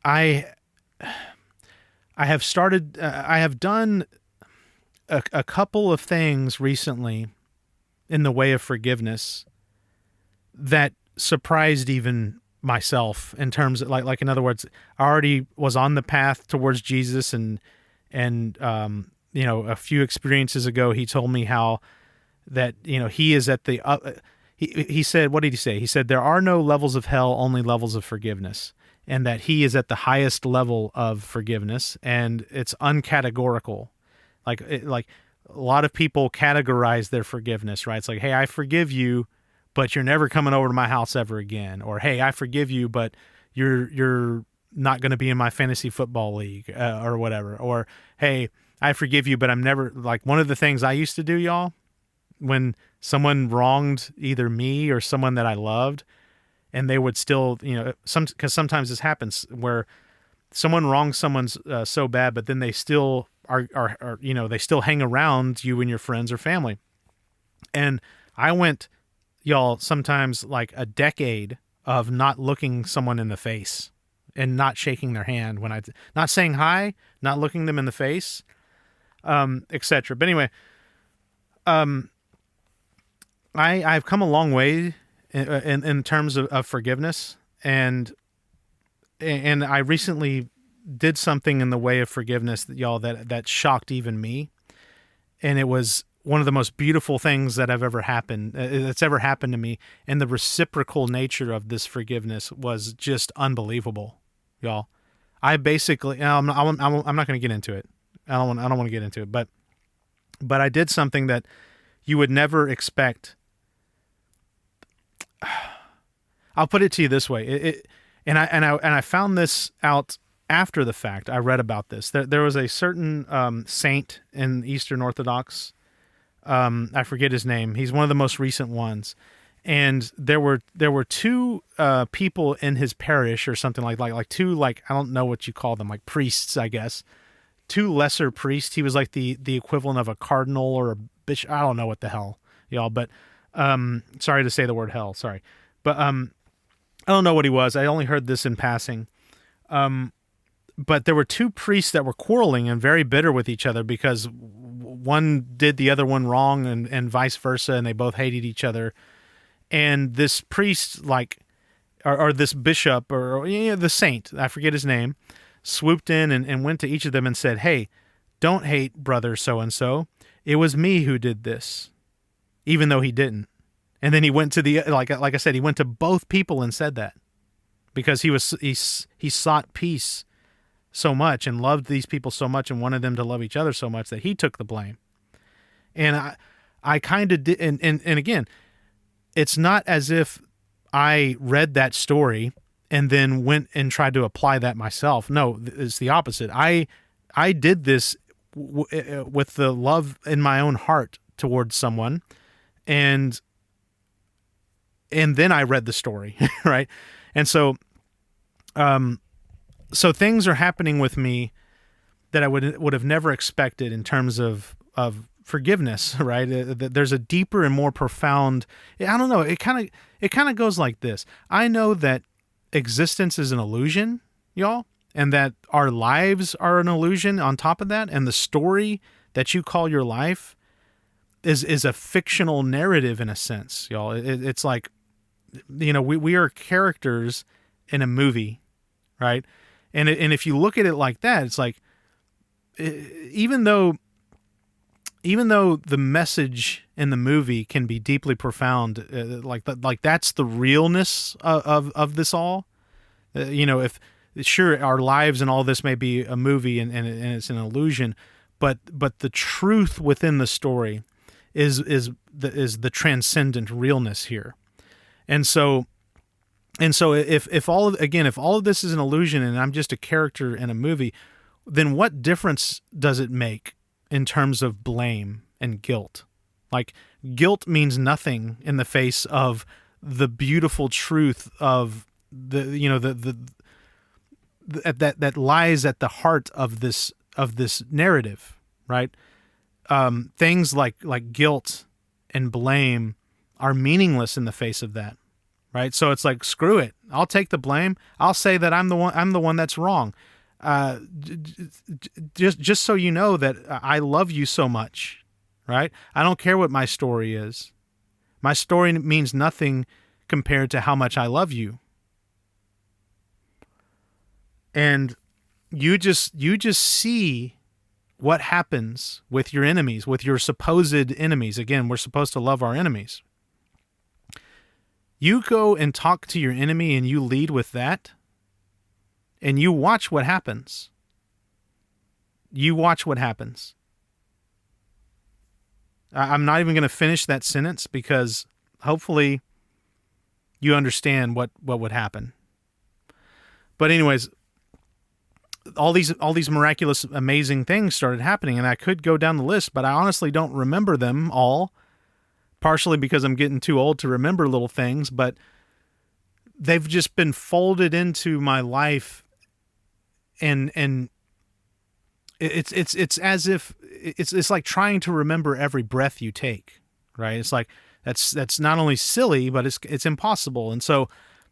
I have started, I have done a couple of things recently in the way of forgiveness that surprised even myself, in terms of like in other words, I already was on the path towards Jesus, and a few experiences ago, he told me how that, he is at the, he said, what did he say? He said, there are no levels of hell, only levels of forgiveness. And that he is at the highest level of forgiveness, and it's uncategorical. Like a lot of people categorize their forgiveness, right? It's like, hey, I forgive you, but you're never coming over to my house ever again. Or, hey, I forgive you, but you're not going to be in my fantasy football league, or whatever. Or, hey, I forgive you, but I'm never, one of the things I used to do, y'all, when someone wronged either me or someone that I loved, and they would still, because sometimes this happens where someone wrongs someone so bad, but then they still are they still hang around you and your friends or family. And I went, y'all, sometimes like a decade of not looking someone in the face and not shaking their hand when not saying hi, not looking them in the face, etc. But anyway, I've come a long way in terms of forgiveness, and I recently did something in the way of forgiveness, y'all, that shocked even me, and it was one of the most beautiful things that's ever happened to me, and the reciprocal nature of this forgiveness was just unbelievable, y'all. I basically, I'm not going to get into it. I don't want to get into it, but I did something that you would never expect. I'll put it to you this way. I found this out after the fact. I read about this. There was a certain saint in Eastern Orthodox. I forget his name. He's one of the most recent ones. And there were two people in his parish or something like two, I don't know what you call them, like priests, I guess. Two lesser priests. He was like the equivalent of a cardinal or a bishop. I don't know what the hell, y'all, but sorry to say the word hell, sorry. But I don't know what he was. I only heard this in passing. But there were two priests that were quarreling and very bitter with each other because one did the other one wrong, and vice versa, and they both hated each other. And this priest, like, or this bishop, or the saint, I forget his name, swooped in and went to each of them and said, "Hey, don't hate brother so-and-so. It was me who did this," even though he didn't. And then he went to like I said, he went to both people and said that, because he sought peace so much and loved these people so much and wanted them to love each other so much that he took the blame. And I kind of did, and again, it's not as if I read that story and then went and tried to apply that myself. No, it's the opposite. I did this with the love in my own heart towards someone, and then I read the story, right? And so things are happening with me that I would have never expected in terms of forgiveness, right? There's a deeper and more profound, I don't know, it kind of goes like this. I know that existence is an illusion, y'all, and that our lives are an illusion on top of that, and the story that you call your life is a fictional narrative in a sense, y'all. It's like, we are characters in a movie, right? And if you look at it like that, it's like, even though the message in the movie can be deeply profound, like that's the realness of this all. If sure, our lives and all this may be a movie and it's an illusion, but the truth within the story is the transcendent realness here. And so if all of this is an illusion and I'm just a character in a movie, then what difference does it make in terms of blame and guilt? Like, guilt means nothing in the face of the beautiful truth of that lies at the heart of this narrative, right? Things like guilt and blame are meaningless in the face of that, right? So it's like, screw it. I'll take the blame. I'll say that I'm the one that's wrong. Just so you know that I love you so much, right? I don't care what my story is. My story means nothing compared to how much I love you. And you just see what happens with your enemies, with your supposed enemies. Again, we're supposed to love our enemies. You go and talk to your enemy and you lead with that, and you watch what happens. You watch what happens. I'm not even going to finish that sentence because hopefully you understand what would happen. But anyways, all these miraculous, amazing things started happening, and I could go down the list, but I honestly don't remember them all, partially because I'm getting too old to remember little things, but they've just been folded into my life, and it's as if it's like trying to remember every breath you take, right? It's like that's not only silly, but it's impossible. And so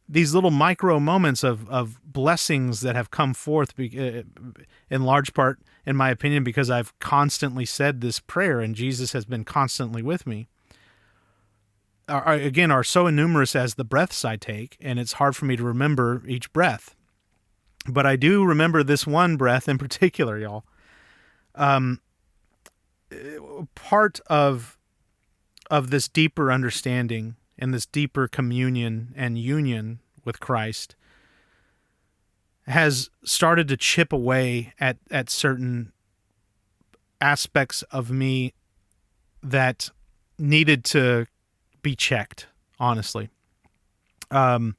these little micro moments of blessings that have come forth, in large part, in my opinion, because I've constantly said this prayer and Jesus has been constantly with me, are so numerous as the breaths I take, and it's hard for me to remember each breath. But I do remember this one breath in particular, y'all. Part of this deeper understanding and this deeper communion and union with Christ has started to chip away at certain aspects of me that needed to be checked, honestly. I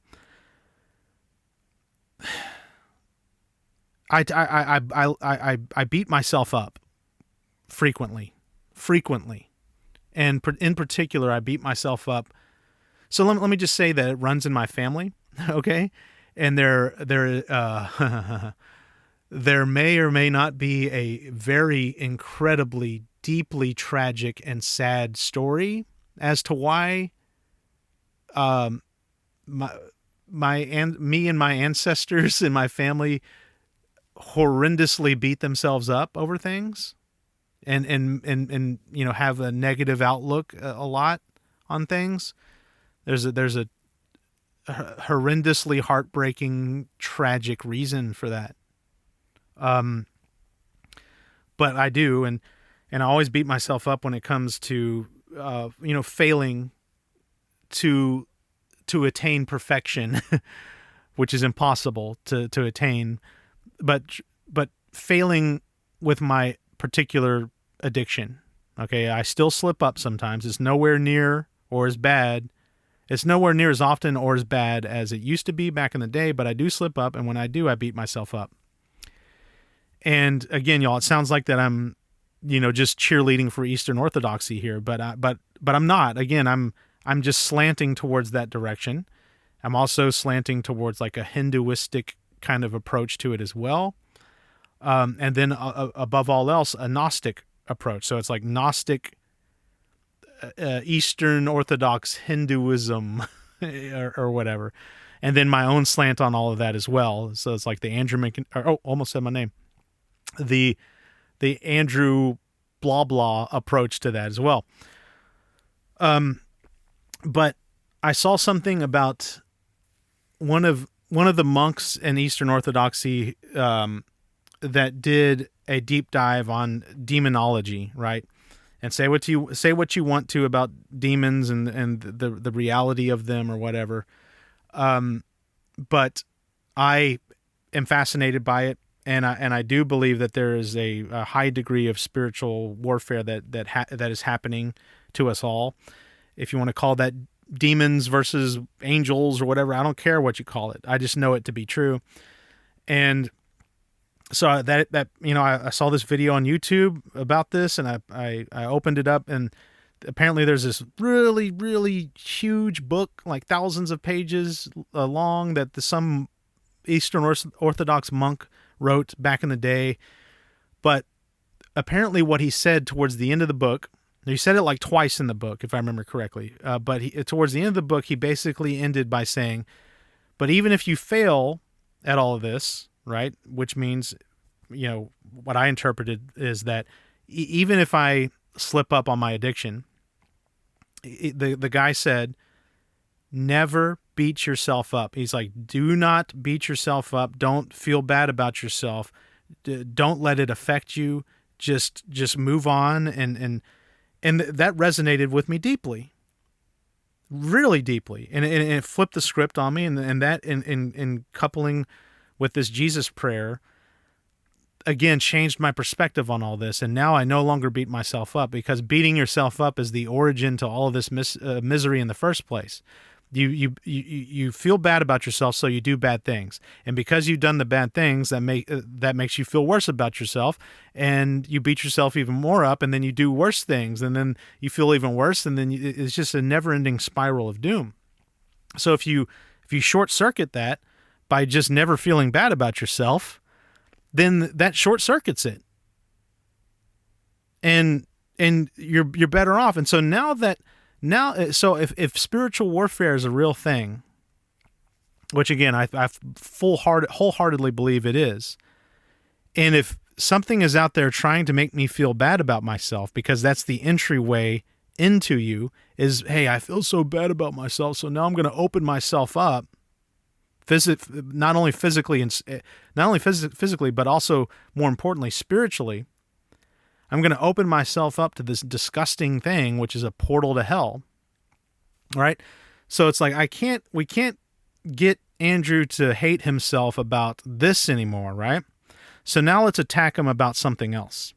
beat myself up frequently, and in particular, I beat myself up. So let me just say that it runs in my family, okay? And there may or may not be a very incredibly, deeply tragic and sad story as to why me and my ancestors and my family horrendously beat themselves up over things. and have a negative outlook a lot on things. There's a horrendously heartbreaking, tragic reason for that. But I do, and I always beat myself up when it comes to failing to attain perfection, which is impossible to attain, but failing with my particular addiction. Okay, I still slip up sometimes. It's nowhere near or as bad. It's nowhere near as often or as bad as it used to be back in the day, but I do slip up, and when I do, I beat myself up. And again, y'all, it sounds like that I'm, just cheerleading for Eastern Orthodoxy here, but I'm not. Again, I'm just slanting towards that direction. I'm also slanting towards like a Hinduistic kind of approach to it as well. And then above all else, a Gnostic approach. So it's like Gnostic, Eastern Orthodox Hinduism or whatever. And then my own slant on all of that as well. So it's like the Andrew almost said my name. The Andrew blah blah approach to that as well. But I saw something about one of the monks in Eastern Orthodoxy that did a deep dive on demonology, right? And say what you want to about demons and the reality of them or whatever. But I am fascinated by it, and I do believe that there is a high degree of spiritual warfare that is happening to us all. If you want to call that demons versus angels or whatever, I don't care what you call it. I just know it to be true. And so I saw this video on YouTube about this, and I opened it up, and apparently there's this really, really huge book, like thousands of pages long, that some Eastern Orthodox monk wrote back in the day. But apparently what he said towards the end of the book, he said it like twice in the book, if I remember correctly, but towards the end of the book, he basically ended by saying, but even if you fail at all of this, right, which means, what I interpreted is that even if I slip up on my addiction, the guy said, never beat yourself up. He's like, do not beat yourself up. Don't feel bad about yourself. Don't let it affect you. Just move on. And that resonated with me deeply, really deeply. And it flipped the script on me. And that in coupling with this Jesus prayer, again, changed my perspective on all this. And now I no longer beat myself up, because beating yourself up is the origin to all of this misery in the first place. You feel bad about yourself, so you do bad things, and because you've done the bad things, that makes you feel worse about yourself, and you beat yourself even more up, and then you do worse things, and then you feel even worse, and then it's just a never-ending spiral of doom. So if you short circuit that by just never feeling bad about yourself, then that short circuits it, and you're better off. And so so if spiritual warfare is a real thing, which again I wholeheartedly believe it is, and if something is out there trying to make me feel bad about myself, because that's the entryway into you, is, hey, I feel so bad about myself, so now I'm going to open myself up, not only physically, but also, more importantly, spiritually. I'm going to open myself up to this disgusting thing, which is a portal to hell. Right? So it's like, we can't get Andrew to hate himself about this anymore, right? So now let's attack him about something else.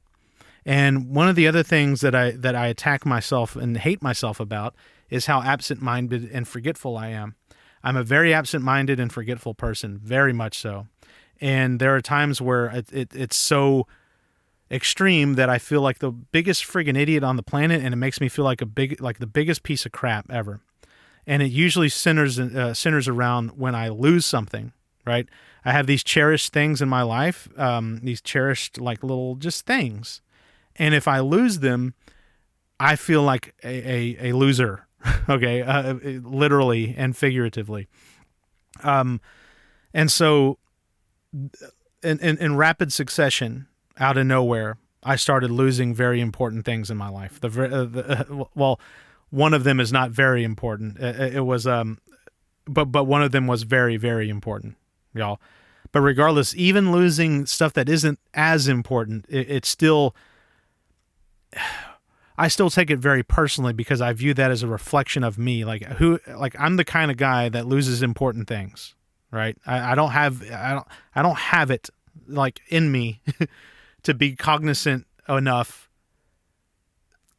And one of the other things that I attack myself and hate myself about is how absent-minded and forgetful I am. I'm a very absent-minded and forgetful person, very much so. And there are times where it's so extreme that I feel like the biggest friggin' idiot on the planet, and it makes me feel like the biggest piece of crap ever. And it usually centers around when I lose something, right? I have these cherished things in my life, these cherished like little just things, and if I lose them, I feel like a loser. Okay, literally and figuratively. And so in rapid succession, out of nowhere, I started losing very important things in my life. Well, one of them is not very important. It was but one of them was very, very important, y'all. But regardless, even losing stuff that isn't as important, it's still, I still take it very personally because I view that as a reflection of me. Like I'm the kind of guy that loses important things, right? I don't have it like in me to be cognizant enough,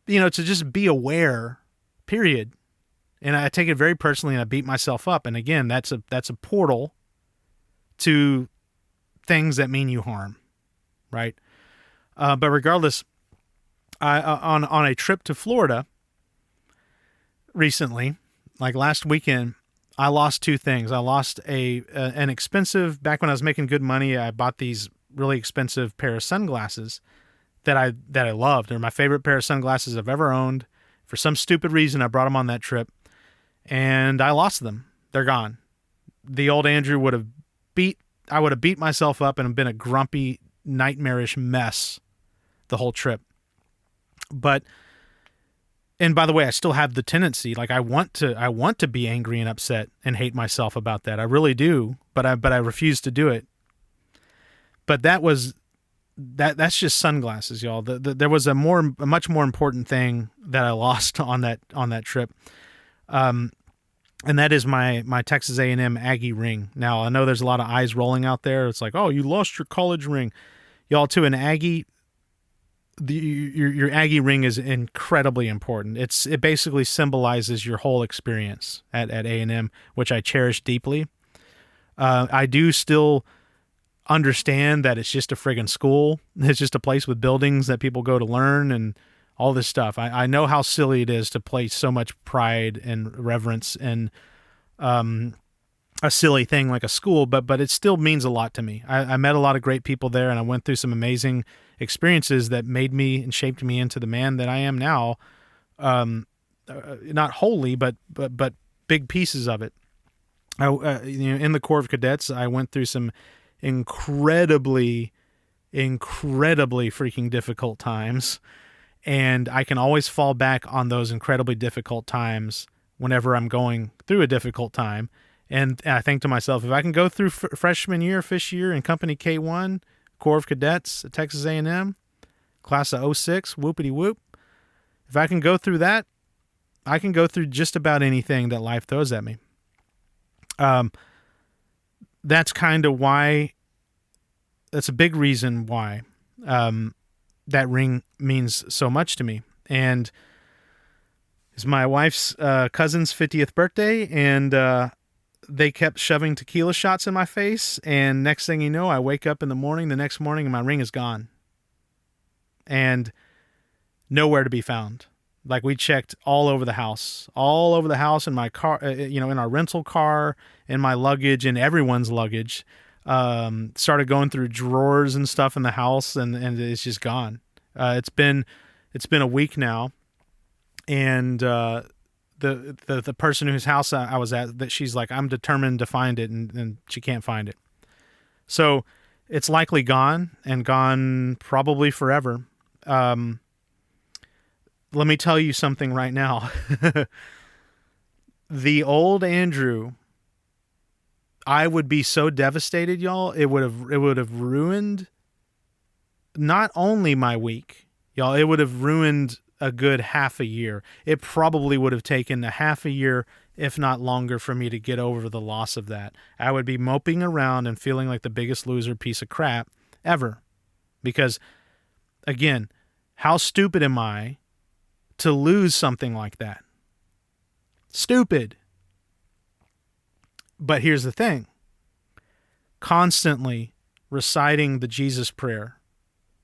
to just be aware, period. And I take it very personally, and I beat myself up. And again, that's a portal to things that mean you harm, right? But regardless, on a trip to Florida recently, like last weekend, I lost two things. I lost an expensive, back when I was making good money, I bought these really expensive pair of sunglasses that I loved. They're my favorite pair of sunglasses I've ever owned. For some stupid reason, I brought them on that trip, and I lost them. They're gone. The old Andrew I would have beat myself up and been a grumpy, nightmarish mess the whole trip. And by the way, I still have the tendency, like I want to be angry and upset and hate myself about that. I really do, but I refuse to do it. But that's just sunglasses, y'all. There was a much more important thing that I lost on that trip. And that is my Texas A&M Aggie ring. Now, I know there's a lot of eyes rolling out there. It's like, oh, you lost your college ring. Y'all, to an Aggie, your Aggie ring is incredibly important. It basically symbolizes your whole experience at A&M, which I cherish deeply. I do still understand that it's just a friggin' school. It's just a place with buildings that people go to learn and all this stuff. I know how silly it is to place so much pride and reverence in a silly thing like a school, but it still means a lot to me. I met a lot of great people there, and I went through some amazing experiences that made me and shaped me into the man that I am now. Not wholly, but big pieces of it. In the Corps of Cadets, I went through some incredibly freaking difficult times. And I can always fall back on those incredibly difficult times whenever I'm going through a difficult time. And I think to myself, if I can go through freshman year, fish year in Company K1, Corps of Cadets at Texas A&M, class of 06, whoopity whoop. If I can go through that, I can go through just about anything that life throws at me. That's kind of why, that's a big reason why that ring means so much to me. And it's my wife's cousin's 50th birthday, and they kept shoving tequila shots in my face, and next thing you know, I wake up in the next morning, and my ring is gone. And nowhere to be found. Like, we checked all over the house in my car, in our rental car, in my luggage, in everyone's luggage. Started going through drawers and stuff in the house, and it's just gone. It's been a week now, and the person whose house I was at, that she's like, I'm determined to find it, and she can't find it. So it's likely gone, and gone probably forever. Let me tell you something right now. The old Andrew, I would be so devastated, y'all. It would have ruined not only my week, y'all. It would have ruined a good half a year. It probably would have taken a half a year, if not longer, for me to get over the loss of that. I would be moping around and feeling like the biggest loser piece of crap ever. Because, again, how stupid am I to lose something like that? Stupid. But here's the thing. Constantly reciting the Jesus prayer,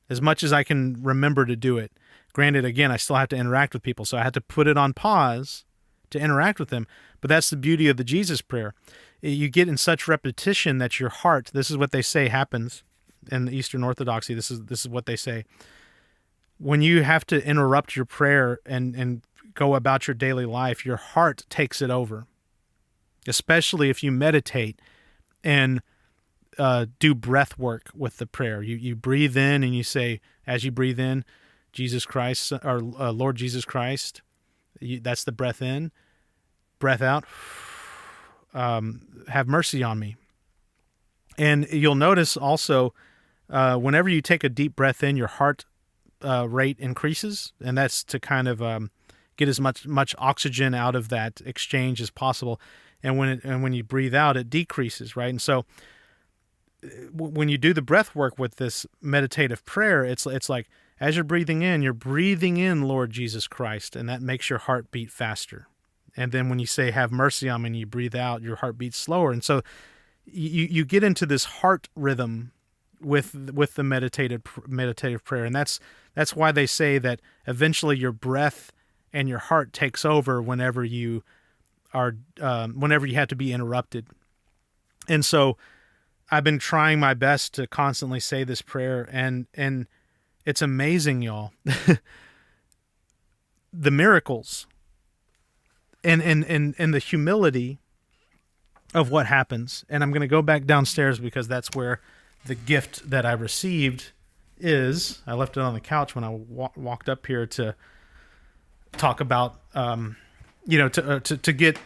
as much as I can remember to do it. Granted, again, I still have to interact with people, so I had to put it on pause to interact with them. But that's the beauty of the Jesus prayer. You get in such repetition that your heart, this is what they say happens in the Eastern Orthodoxy, this is what they say. When you have to interrupt your prayer and go about your daily life, your heart takes it over. Especially if you meditate and do breath work with the prayer. You breathe in and you say, as you breathe in, Jesus Christ, or Lord Jesus Christ, that's the breath in. Breath out, have mercy on me. And you'll notice also, whenever you take a deep breath in, your heart rate increases, and that's to kind of get as much oxygen out of that exchange as possible. And when you breathe out, it decreases, right? And so when you do the breath work with this meditative prayer, it's like as you're breathing in, Lord Jesus Christ, and that makes your heart beat faster. And then when you say, have mercy on me, and you breathe out, your heart beats slower. And so you get into this heart rhythm with the meditative prayer. And that's why they say that eventually your breath and your heart takes over whenever you have to be interrupted. And so I've been trying my best to constantly say this prayer, and it's amazing, y'all. The miracles and the humility of what happens. And I'm going to go back downstairs because that's where the gift that I received is. I left it on the couch when I walked up here to talk about, to get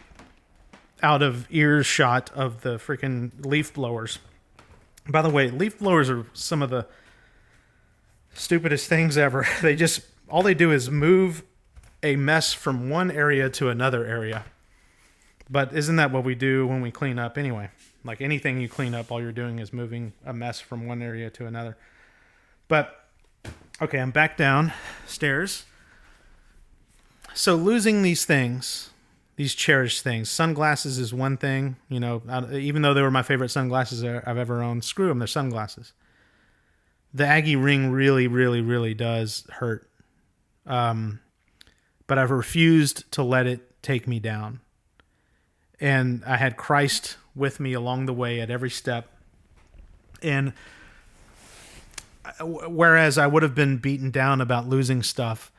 out of earshot of the freaking leaf blowers. By the way, leaf blowers are some of the stupidest things ever. All they do is move a mess from one area to another area. But isn't that what we do when we clean up anyway? Like anything you clean up, all you're doing is moving a mess from one area to another. But, okay, I'm back downstairs. So losing these things, these cherished things, sunglasses is one thing, even though they were my favorite sunglasses I've ever owned, screw them, they're sunglasses. The Aggie ring really, really, really does hurt. But I've refused to let it take me down. And I had Christ with me along the way at every step. And whereas I would have been beaten down about losing stuff,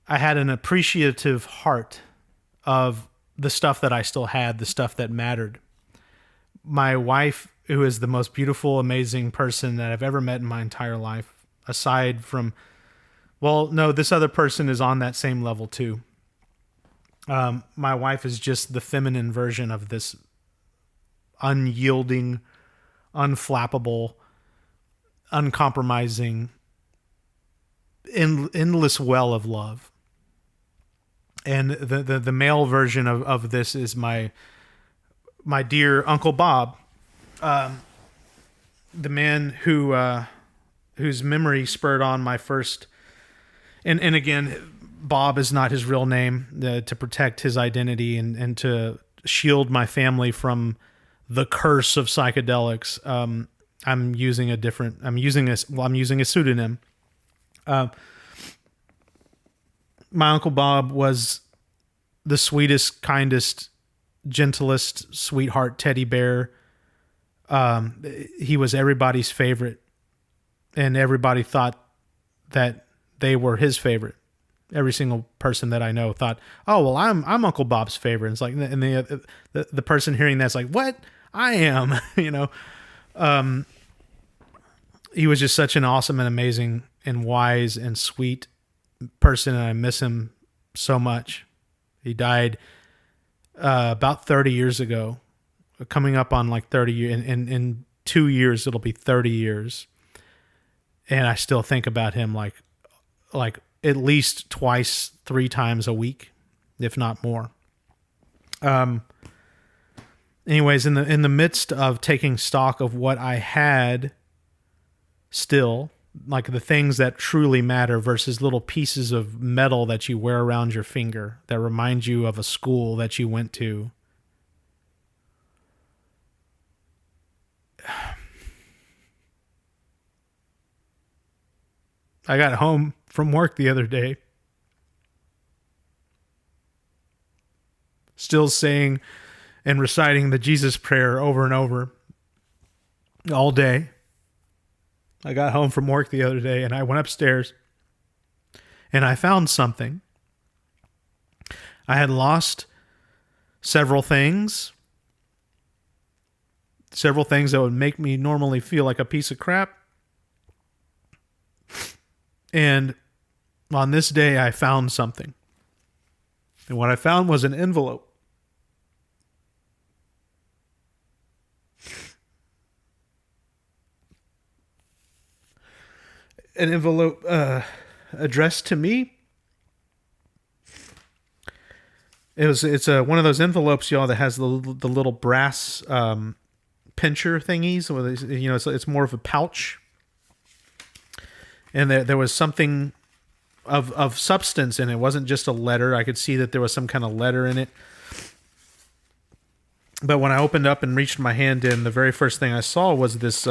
I had an appreciative heart of the stuff that I still had, the stuff that mattered. My wife, who is the most beautiful, amazing person that I've ever met in my entire life, aside from, well, no, this other person is on that same level too. My wife is just the feminine version of this unyielding, unflappable, uncompromising, endless well of love. And the male version of this is my dear Uncle Bob, the man whose memory spurred on my first, and again, Bob is not his real name, to protect his identity and to shield my family from the curse of psychedelics. I'm using a pseudonym. My Uncle Bob was the sweetest, kindest, gentlest, sweetheart teddy bear. He was everybody's favorite, and everybody thought that they were his favorite. Every single person that I know thought, "Oh, well, I'm Uncle Bob's favorite." It's like, and the person hearing that's like, "What? I am," He was just such an awesome and amazing and wise and sweet person, and I miss him so much. He died about 30 years ago, coming up on like 30 years. In 2 years, it'll be 30 years. And I still think about him like at least twice, 3 times a week, if not more. Anyways, in the midst of taking stock of what I had still, like the things that truly matter versus little pieces of metal that you wear around your finger that remind you of a school that you went to. I got home from work the other day, still saying and reciting the Jesus prayer over and over all day. I got home from work the other day and I went upstairs and I found something. I had lost several things, several things that would make me normally feel like a piece of crap. And on this day, I found something. And what I found was an envelope. An envelope addressed to me. It's one of those envelopes, y'all, that has the little brass pincher thingies. You know, it's more of a pouch. And there was something of substance in it. It wasn't just a letter. I could see that there was some kind of letter in it. But when I opened up and reached my hand in, the very first thing I saw was this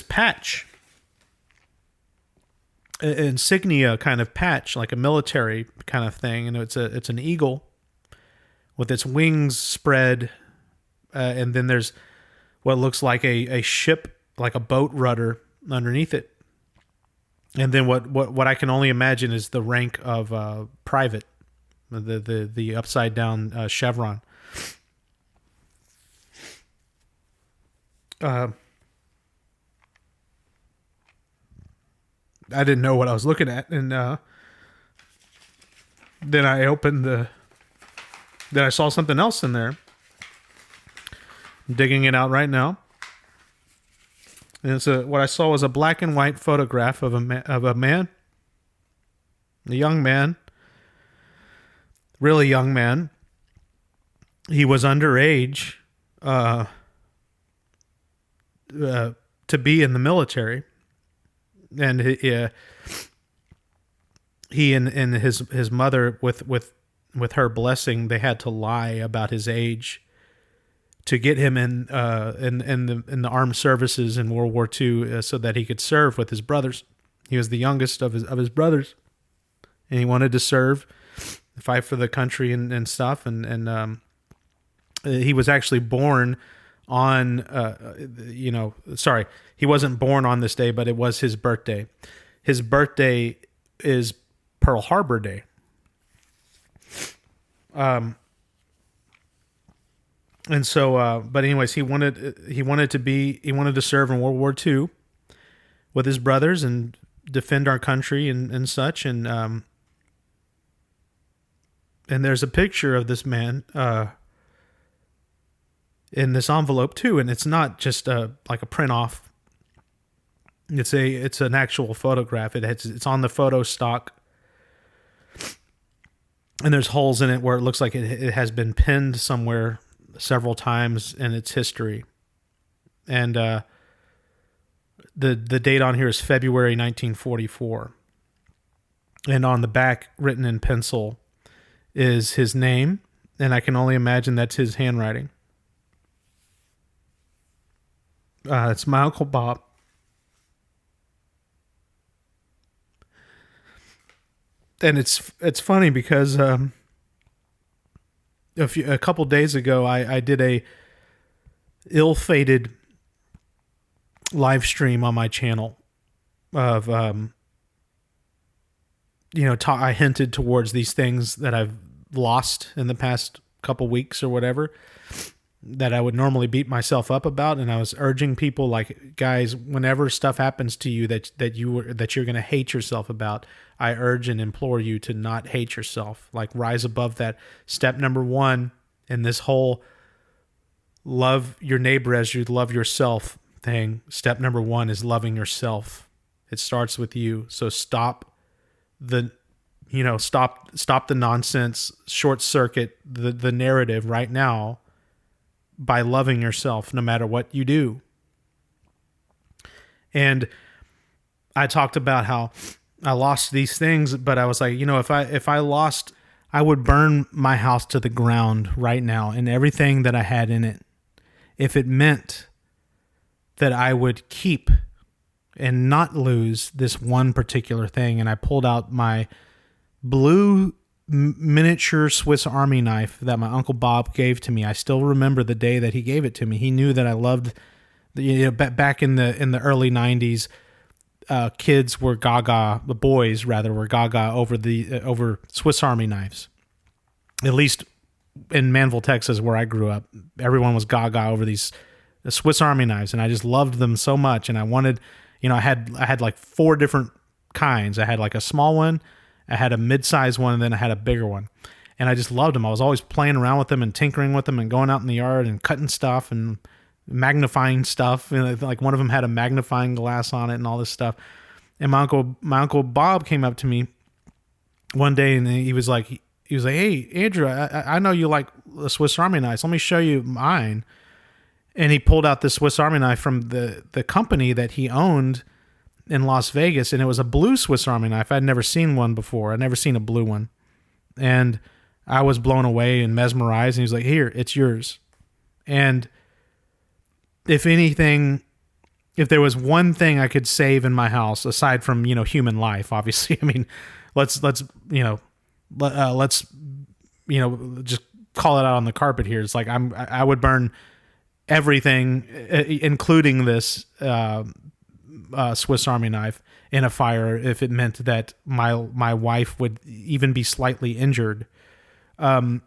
patch. An insignia kind of patch, like a military kind of thing. And it's an eagle with its wings spread. And then there's what looks like a ship, like a boat rudder underneath it. And then what I can only imagine is the rank of private, the upside down chevron. I didn't know what I was looking at, and then I opened then I saw something else in there. I'm digging it out right now. And what I saw was a black and white photograph of a man, a young man, really young man. He was underage to be in the military, and he and his mother, with her blessing, they had to lie about his age to get him in the armed services in World War II, so that he could serve with his brothers. He was the youngest of his brothers, and he wanted to serve, fight for the country and stuff. And he was actually born on, he wasn't born on this day, but it was his birthday. His birthday is Pearl Harbor Day. And so, but anyways, he wanted to serve in World War II with his brothers and defend our country and such. And there's a picture of this man, in this envelope too. And it's not just like a print off. It's an actual photograph. It's on the photo stock. And there's holes in it where it looks like it has been pinned somewhere several times in its history. And the date on here is February 1944. And on the back, written in pencil, is his name, and I can only imagine that's his handwriting. It's my Uncle Bob. And it's funny because a couple days ago, I did a ill-fated live stream on my channel of, I hinted towards these things that I've lost in the past couple weeks or whatever, that I would normally beat myself up about. And I was urging people, like, guys, whenever stuff happens to you that you're going to hate yourself about, I urge and implore you to not hate yourself. Like, rise above that. Step number 1 in this whole love your neighbor as you love yourself thing. Step number 1 is loving yourself. It starts with you. So stop the nonsense, short circuit the narrative right now by loving yourself no matter what you do. And I talked about how I lost these things, but I was like, if I lost, I would burn my house to the ground right now and everything that I had in it, if it meant that I would keep and not lose this one particular thing. And I pulled out my blue miniature Swiss Army knife that my Uncle Bob gave to me. I still remember the day that he gave it to me. He knew that I loved, back in the early 90s, kids were gaga, the boys rather were gaga over Swiss Army knives. At least in Manville, Texas, where I grew up, everyone was gaga over these Swiss Army knives, and I just loved them so much. And I wanted, I had like 4 different kinds. I had like a small one, I had a mid-sized one, and then I had a bigger one. And I just loved them. I was always playing around with them and tinkering with them and going out in the yard and cutting stuff and magnifying stuff. And like one of them had a magnifying glass on it and all this stuff. And my uncle Bob came up to me one day, and he was like, "Hey, Andrew, I know you like the Swiss Army knives. Let me show you mine." And he pulled out the Swiss Army knife from the company that he owned in Las Vegas, and it was a blue Swiss Army knife. I'd never seen one before. I'd never seen a blue one. And I was blown away and mesmerized, and he was like, "Here, it's yours." And if anything, if there was one thing I could save in my house, aside from, human life, obviously, I mean, let's just call it out on the carpet here. It's like I would burn everything, including this Swiss Army knife, in a fire if it meant that my wife would even be slightly injured. But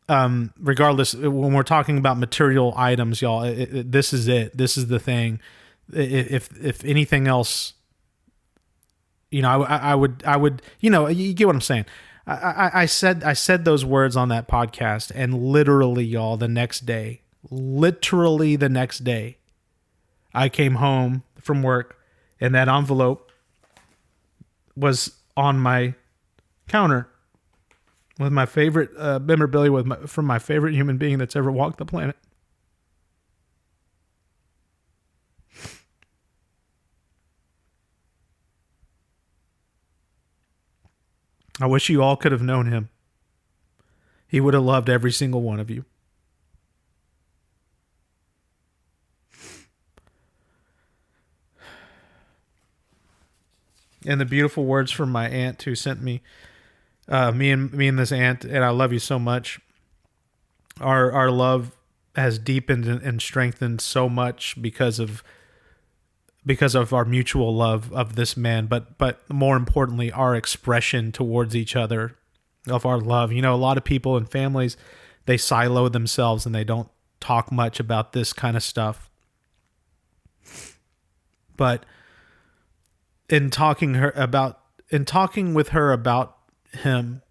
regardless, when we're talking about material items, y'all, this is it. This is the thing. If anything else, I would, you get what I'm saying. I said those words on that podcast, and literally, y'all, the next day, I came home from work, and that envelope was on my counter with my favorite memorabilia from my favorite human being that's ever walked the planet. I wish you all could have known him. He would have loved every single one of you. And the beautiful words from my aunt who sent me, me and this aunt, and I love you so much. Our love has deepened and strengthened so much because of our mutual love of this man, but more importantly, our expression towards each other of our love. A lot of people and families, they silo themselves and they don't talk much about this kind of stuff. But in talking with her about him,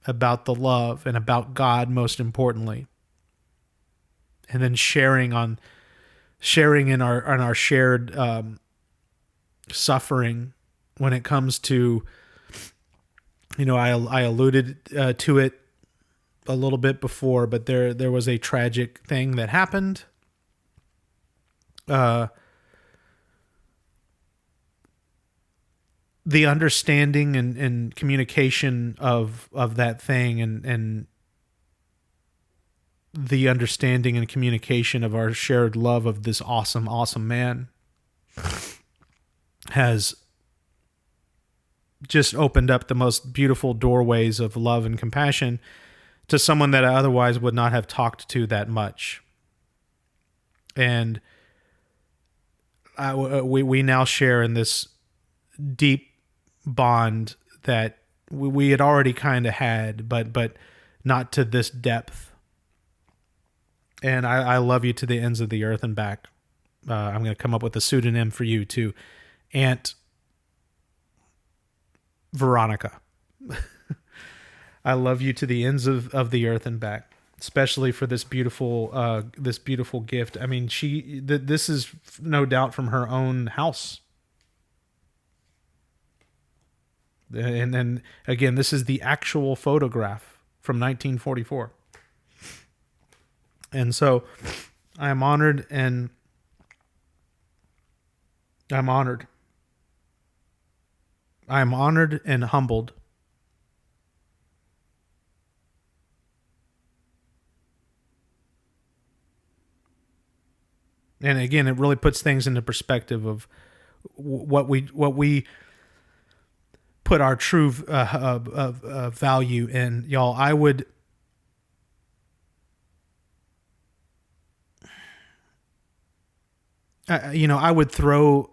about the love, and about God, most importantly, and then sharing in our shared suffering when it comes to, I alluded to it a little bit before, but there was a tragic thing that happened. The understanding and communication of that thing, and the understanding and communication of our shared love of this awesome, awesome man has just opened up the most beautiful doorways of love and compassion to someone that I otherwise would not have talked to that much. And we now share in this deep bond that we had already kind of had, but not to this depth. And I love you to the ends of the earth and back. I'm going to come up with a pseudonym for you too. Aunt Veronica. I love you to the ends of the earth and back, especially for this beautiful gift. I mean, this is no doubt from her own house. And then again, this is the actual photograph from 1944. And so I am honored, and I'm honored. I am honored and humbled. And again, it really puts things into perspective of what we put our true value in. Y'all, I would throw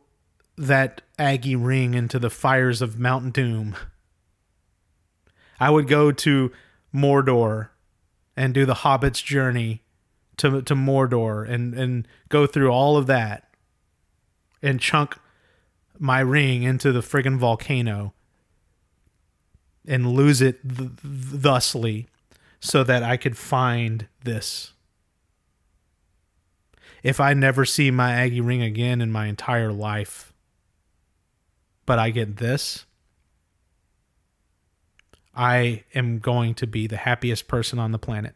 that Aggie ring into the fires of Mount Doom. I would go to Mordor and do the Hobbit's journey to Mordor and go through all of that and chunk my ring into the friggin' volcano and lose it thusly so that I could find this. If I never see my Aggie ring again in my entire life, but I get this, I am going to be the happiest person on the planet.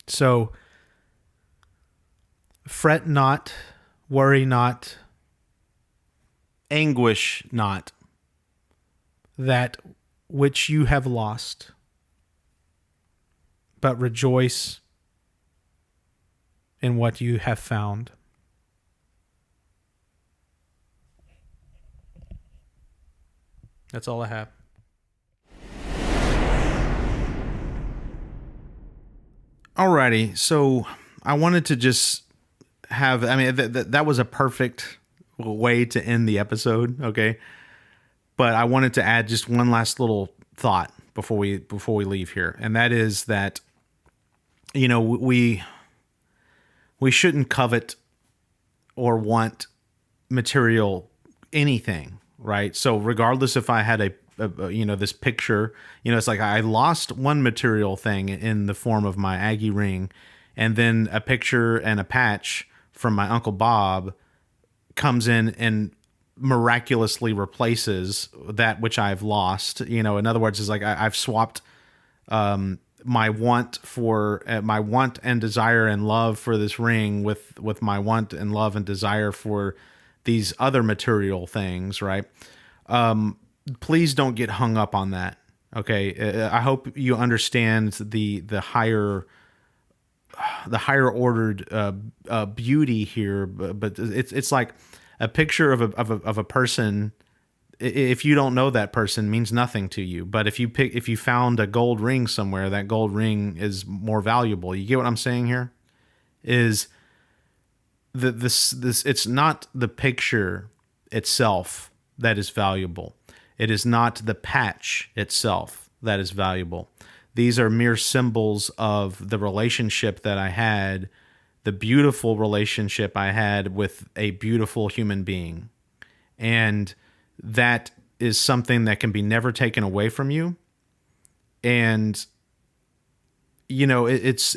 So, fret not, worry not, anguish not that which you have lost, but rejoice in what you have found. That's all I have. Alrighty, so I wanted to just have, I mean, that was a perfect way to end the episode, okay? But I wanted to add just one last little thought before we leave here, and that is that, you know, we shouldn't covet or want material anything, right? So regardless if I had a you know, this picture, you know, it's like I lost one material thing in the form of my Aggie ring, and then a picture and a patch from my Uncle Bob comes in and miraculously replaces that which I've lost. You know, in other words, it's like I've swapped my want for my want and desire and love for this ring with my want and love and desire for these other material things, right? Please don't get hung up on that. Okay, I hope you understand the higher ordered beauty here, but it's like a picture of a person. If you don't know that person, means nothing to you. But if you found a gold ring somewhere, that gold ring is more valuable. You get what I'm saying here? Is this it's not the picture itself that is valuable. It is not the patch itself that is valuable. These are mere symbols of the relationship that I had, the beautiful relationship I had with a beautiful human being. And that is something that can be never taken away from you. And, you know, it's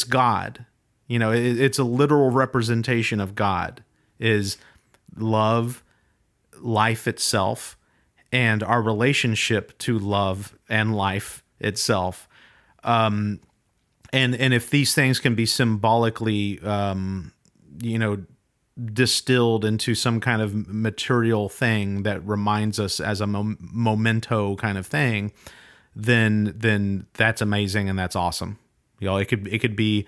God. You know, it's a literal representation of God, is love, life itself, and our relationship to love and life itself. And if these things can be symbolically, you know, distilled into some kind of material thing that reminds us as a memento kind of thing, then that's amazing and that's awesome. You know, it could be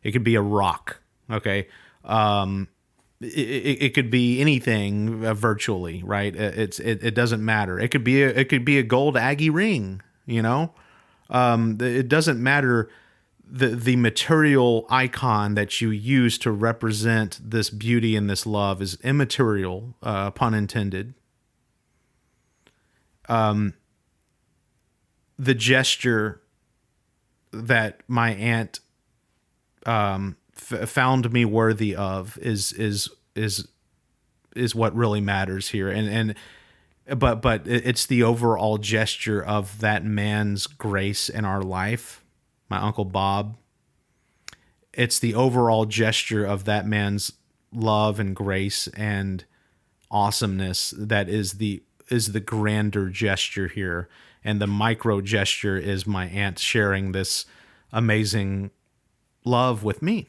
a rock. Okay. It could be anything virtually, right? It doesn't matter. It could be a gold Aggie ring, you know? It doesn't matter the material icon that you use to represent this beauty and this love is immaterial, pun intended. The gesture that my aunt found me worthy of is what really matters here, but it's the overall gesture of that man's grace in our life, my Uncle Bob. It's the overall gesture of that man's love and grace and awesomeness that is the grander gesture here, and the micro gesture is my aunt sharing this amazing love with me.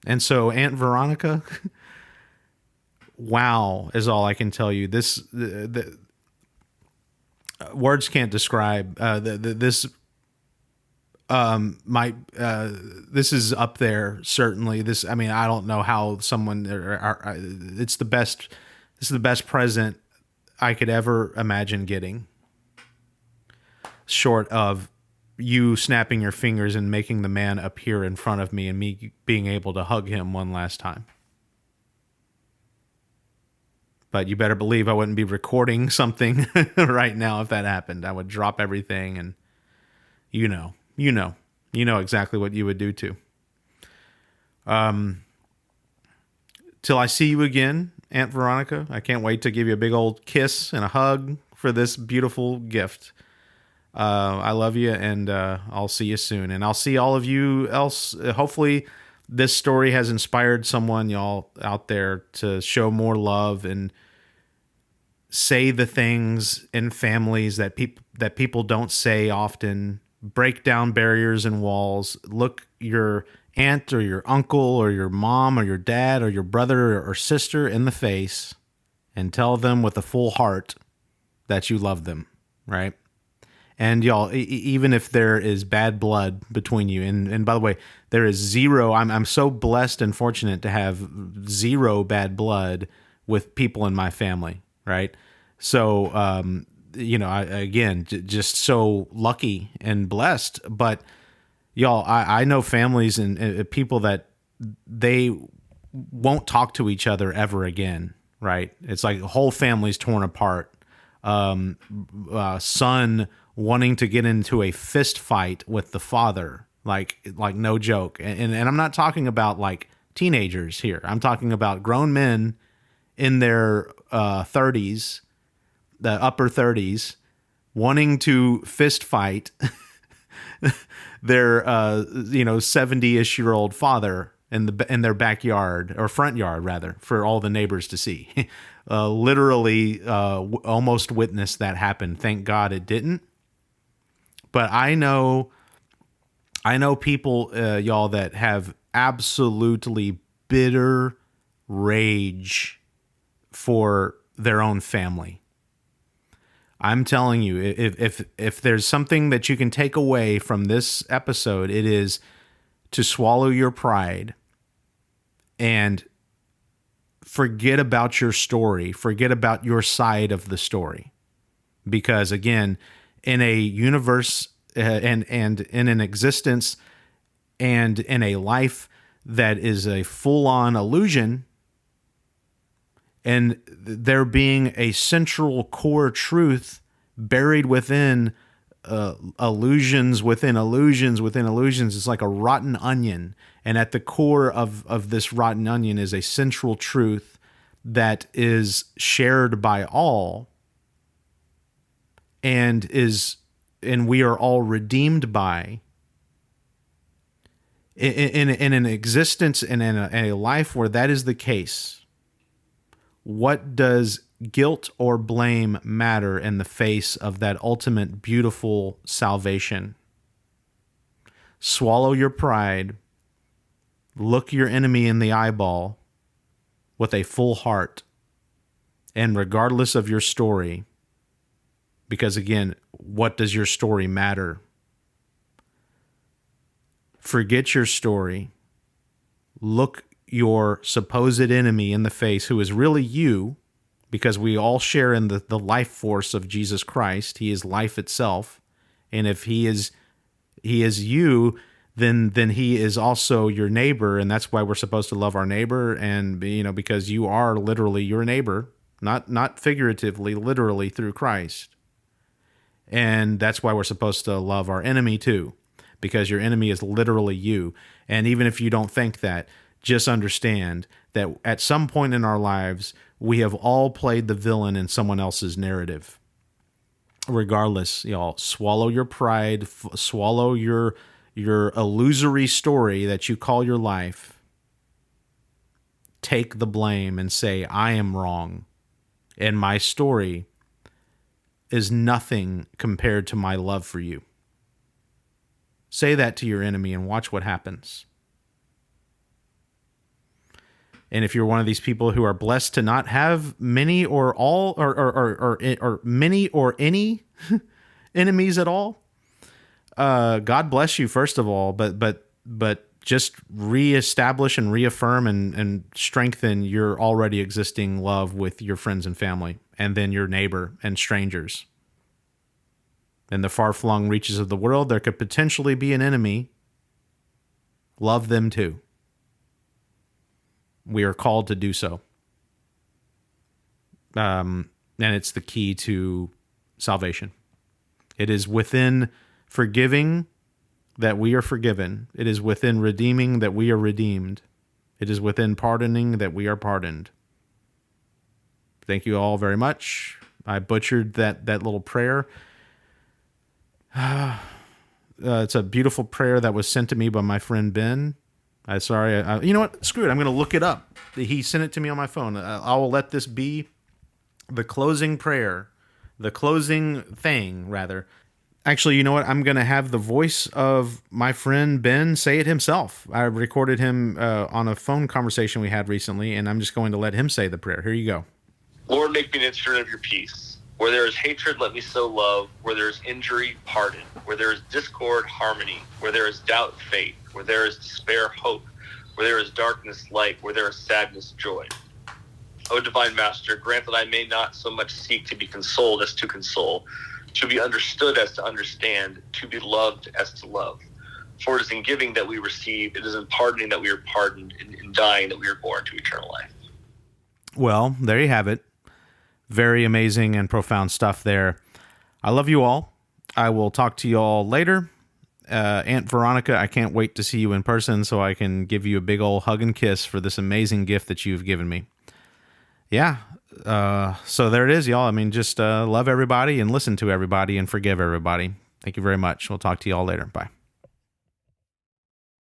And so, Aunt Veronica, wow is all I can tell you. This words can't describe this. This is up there certainly. This, I mean, I don't know how someone. It's the best. This is the best present I could ever imagine getting, short of you snapping your fingers and making the man appear in front of me and me being able to hug him one last time. But you better believe I wouldn't be recording something right now if that happened. I would drop everything, and you know exactly what you would do too. Till I see you again, Aunt Veronica. I can't wait to give you a big old kiss and a hug for this beautiful gift. I love you, and I'll see you soon. And I'll see all of you else. Hopefully, this story has inspired someone, y'all, out there to show more love and say the things in families that people don't say often. Break down barriers and walls. Look your aunt or your uncle or your mom or your dad or your brother or sister in the face and tell them with a full heart that you love them, right? And y'all, even if there is bad blood between you, and by the way, there is zero. I'm so blessed and fortunate to have zero bad blood with people in my family, right? So, just so lucky and blessed. But y'all, I know families and people that they won't talk to each other ever again, right? It's like whole families torn apart. Son wanting to get into a fist fight with the father, like no joke. And I'm not talking about like teenagers here. I'm talking about grown men in their 30s, the upper 30s, wanting to fist fight their 70-ish-year-old father in their backyard, or front yard rather, for all the neighbors to see. Literally almost witnessed that happen. Thank God it didn't. But I know people, y'all, that have absolutely bitter rage for their own family. I'm telling you, if there's something that you can take away from this episode, it is to swallow your pride and forget about your story, forget about your side of the story. Because again, in a universe and in an existence and in a life that is a full-on illusion, and there being a central core truth buried within illusions within illusions within illusions, it's like a rotten onion. And at the core of this rotten onion is a central truth that is shared by all, and we are all redeemed by. In an existence and in a life where that is the case, what does guilt or blame matter in the face of that ultimate beautiful salvation? Swallow your pride. Look your enemy in the eyeball with a full heart. And regardless of your story, because again, what does your story matter? Forget your story. Look your supposed enemy in the face, who is really you, because we all share in the life force of Jesus Christ. He is life itself. And if he is you, then he is also your neighbor. And that's why we're supposed to love our neighbor. And, because you are literally your neighbor, not figuratively, literally through Christ. And that's why we're supposed to love our enemy too, because your enemy is literally you. And even if you don't think that, just understand that at some point in our lives, we have all played the villain in someone else's narrative. Regardless, y'all, swallow your pride, swallow your illusory story that you call your life. Take the blame and say, I am wrong, and my story is nothing compared to my love for you. Say that to your enemy and watch what happens. And if you're one of these people who are blessed to not have many or all or many or any enemies at all, God bless you first of all. But just reestablish and reaffirm and strengthen your already existing love with your friends and family, and then your neighbor and strangers. In the far-flung reaches of the world, there could potentially be an enemy. Love them too. We are called to do so. And it's the key to salvation. It is within forgiving that we are forgiven. It is within redeeming that we are redeemed. It is within pardoning that we are pardoned. Thank you all very much. I butchered that little prayer. It's a beautiful prayer that was sent to me by my friend Ben. You know what? Screw it. I'm going to look it up. He sent it to me on my phone. I will let this be the closing prayer, the closing thing, rather. Actually, you know what? I'm going to have the voice of my friend Ben say it himself. I recorded him on a phone conversation we had recently, and I'm just going to let him say the prayer. Here you go. Lord, make me an instrument of your peace. Where there is hatred, let me sow love. Where there is injury, pardon. Where there is discord, harmony. Where there is doubt, faith. Where there is despair, hope. Where there is darkness, light. Where there is sadness, joy. O divine Master, grant that I may not so much seek to be consoled as to console, to be understood as to understand, to be loved as to love. For it is in giving that we receive, it is in pardoning that we are pardoned, in dying that we are born to eternal life. Well, there you have it. Very amazing and profound stuff there. I love you all. I will talk to you all later. Aunt Veronica, I can't wait to see you in person so I can give you a big old hug and kiss for this amazing gift that you've given me. Yeah. So there it is, y'all. I mean, just love everybody and listen to everybody and forgive everybody. Thank you very much. We'll talk to you all later. Bye.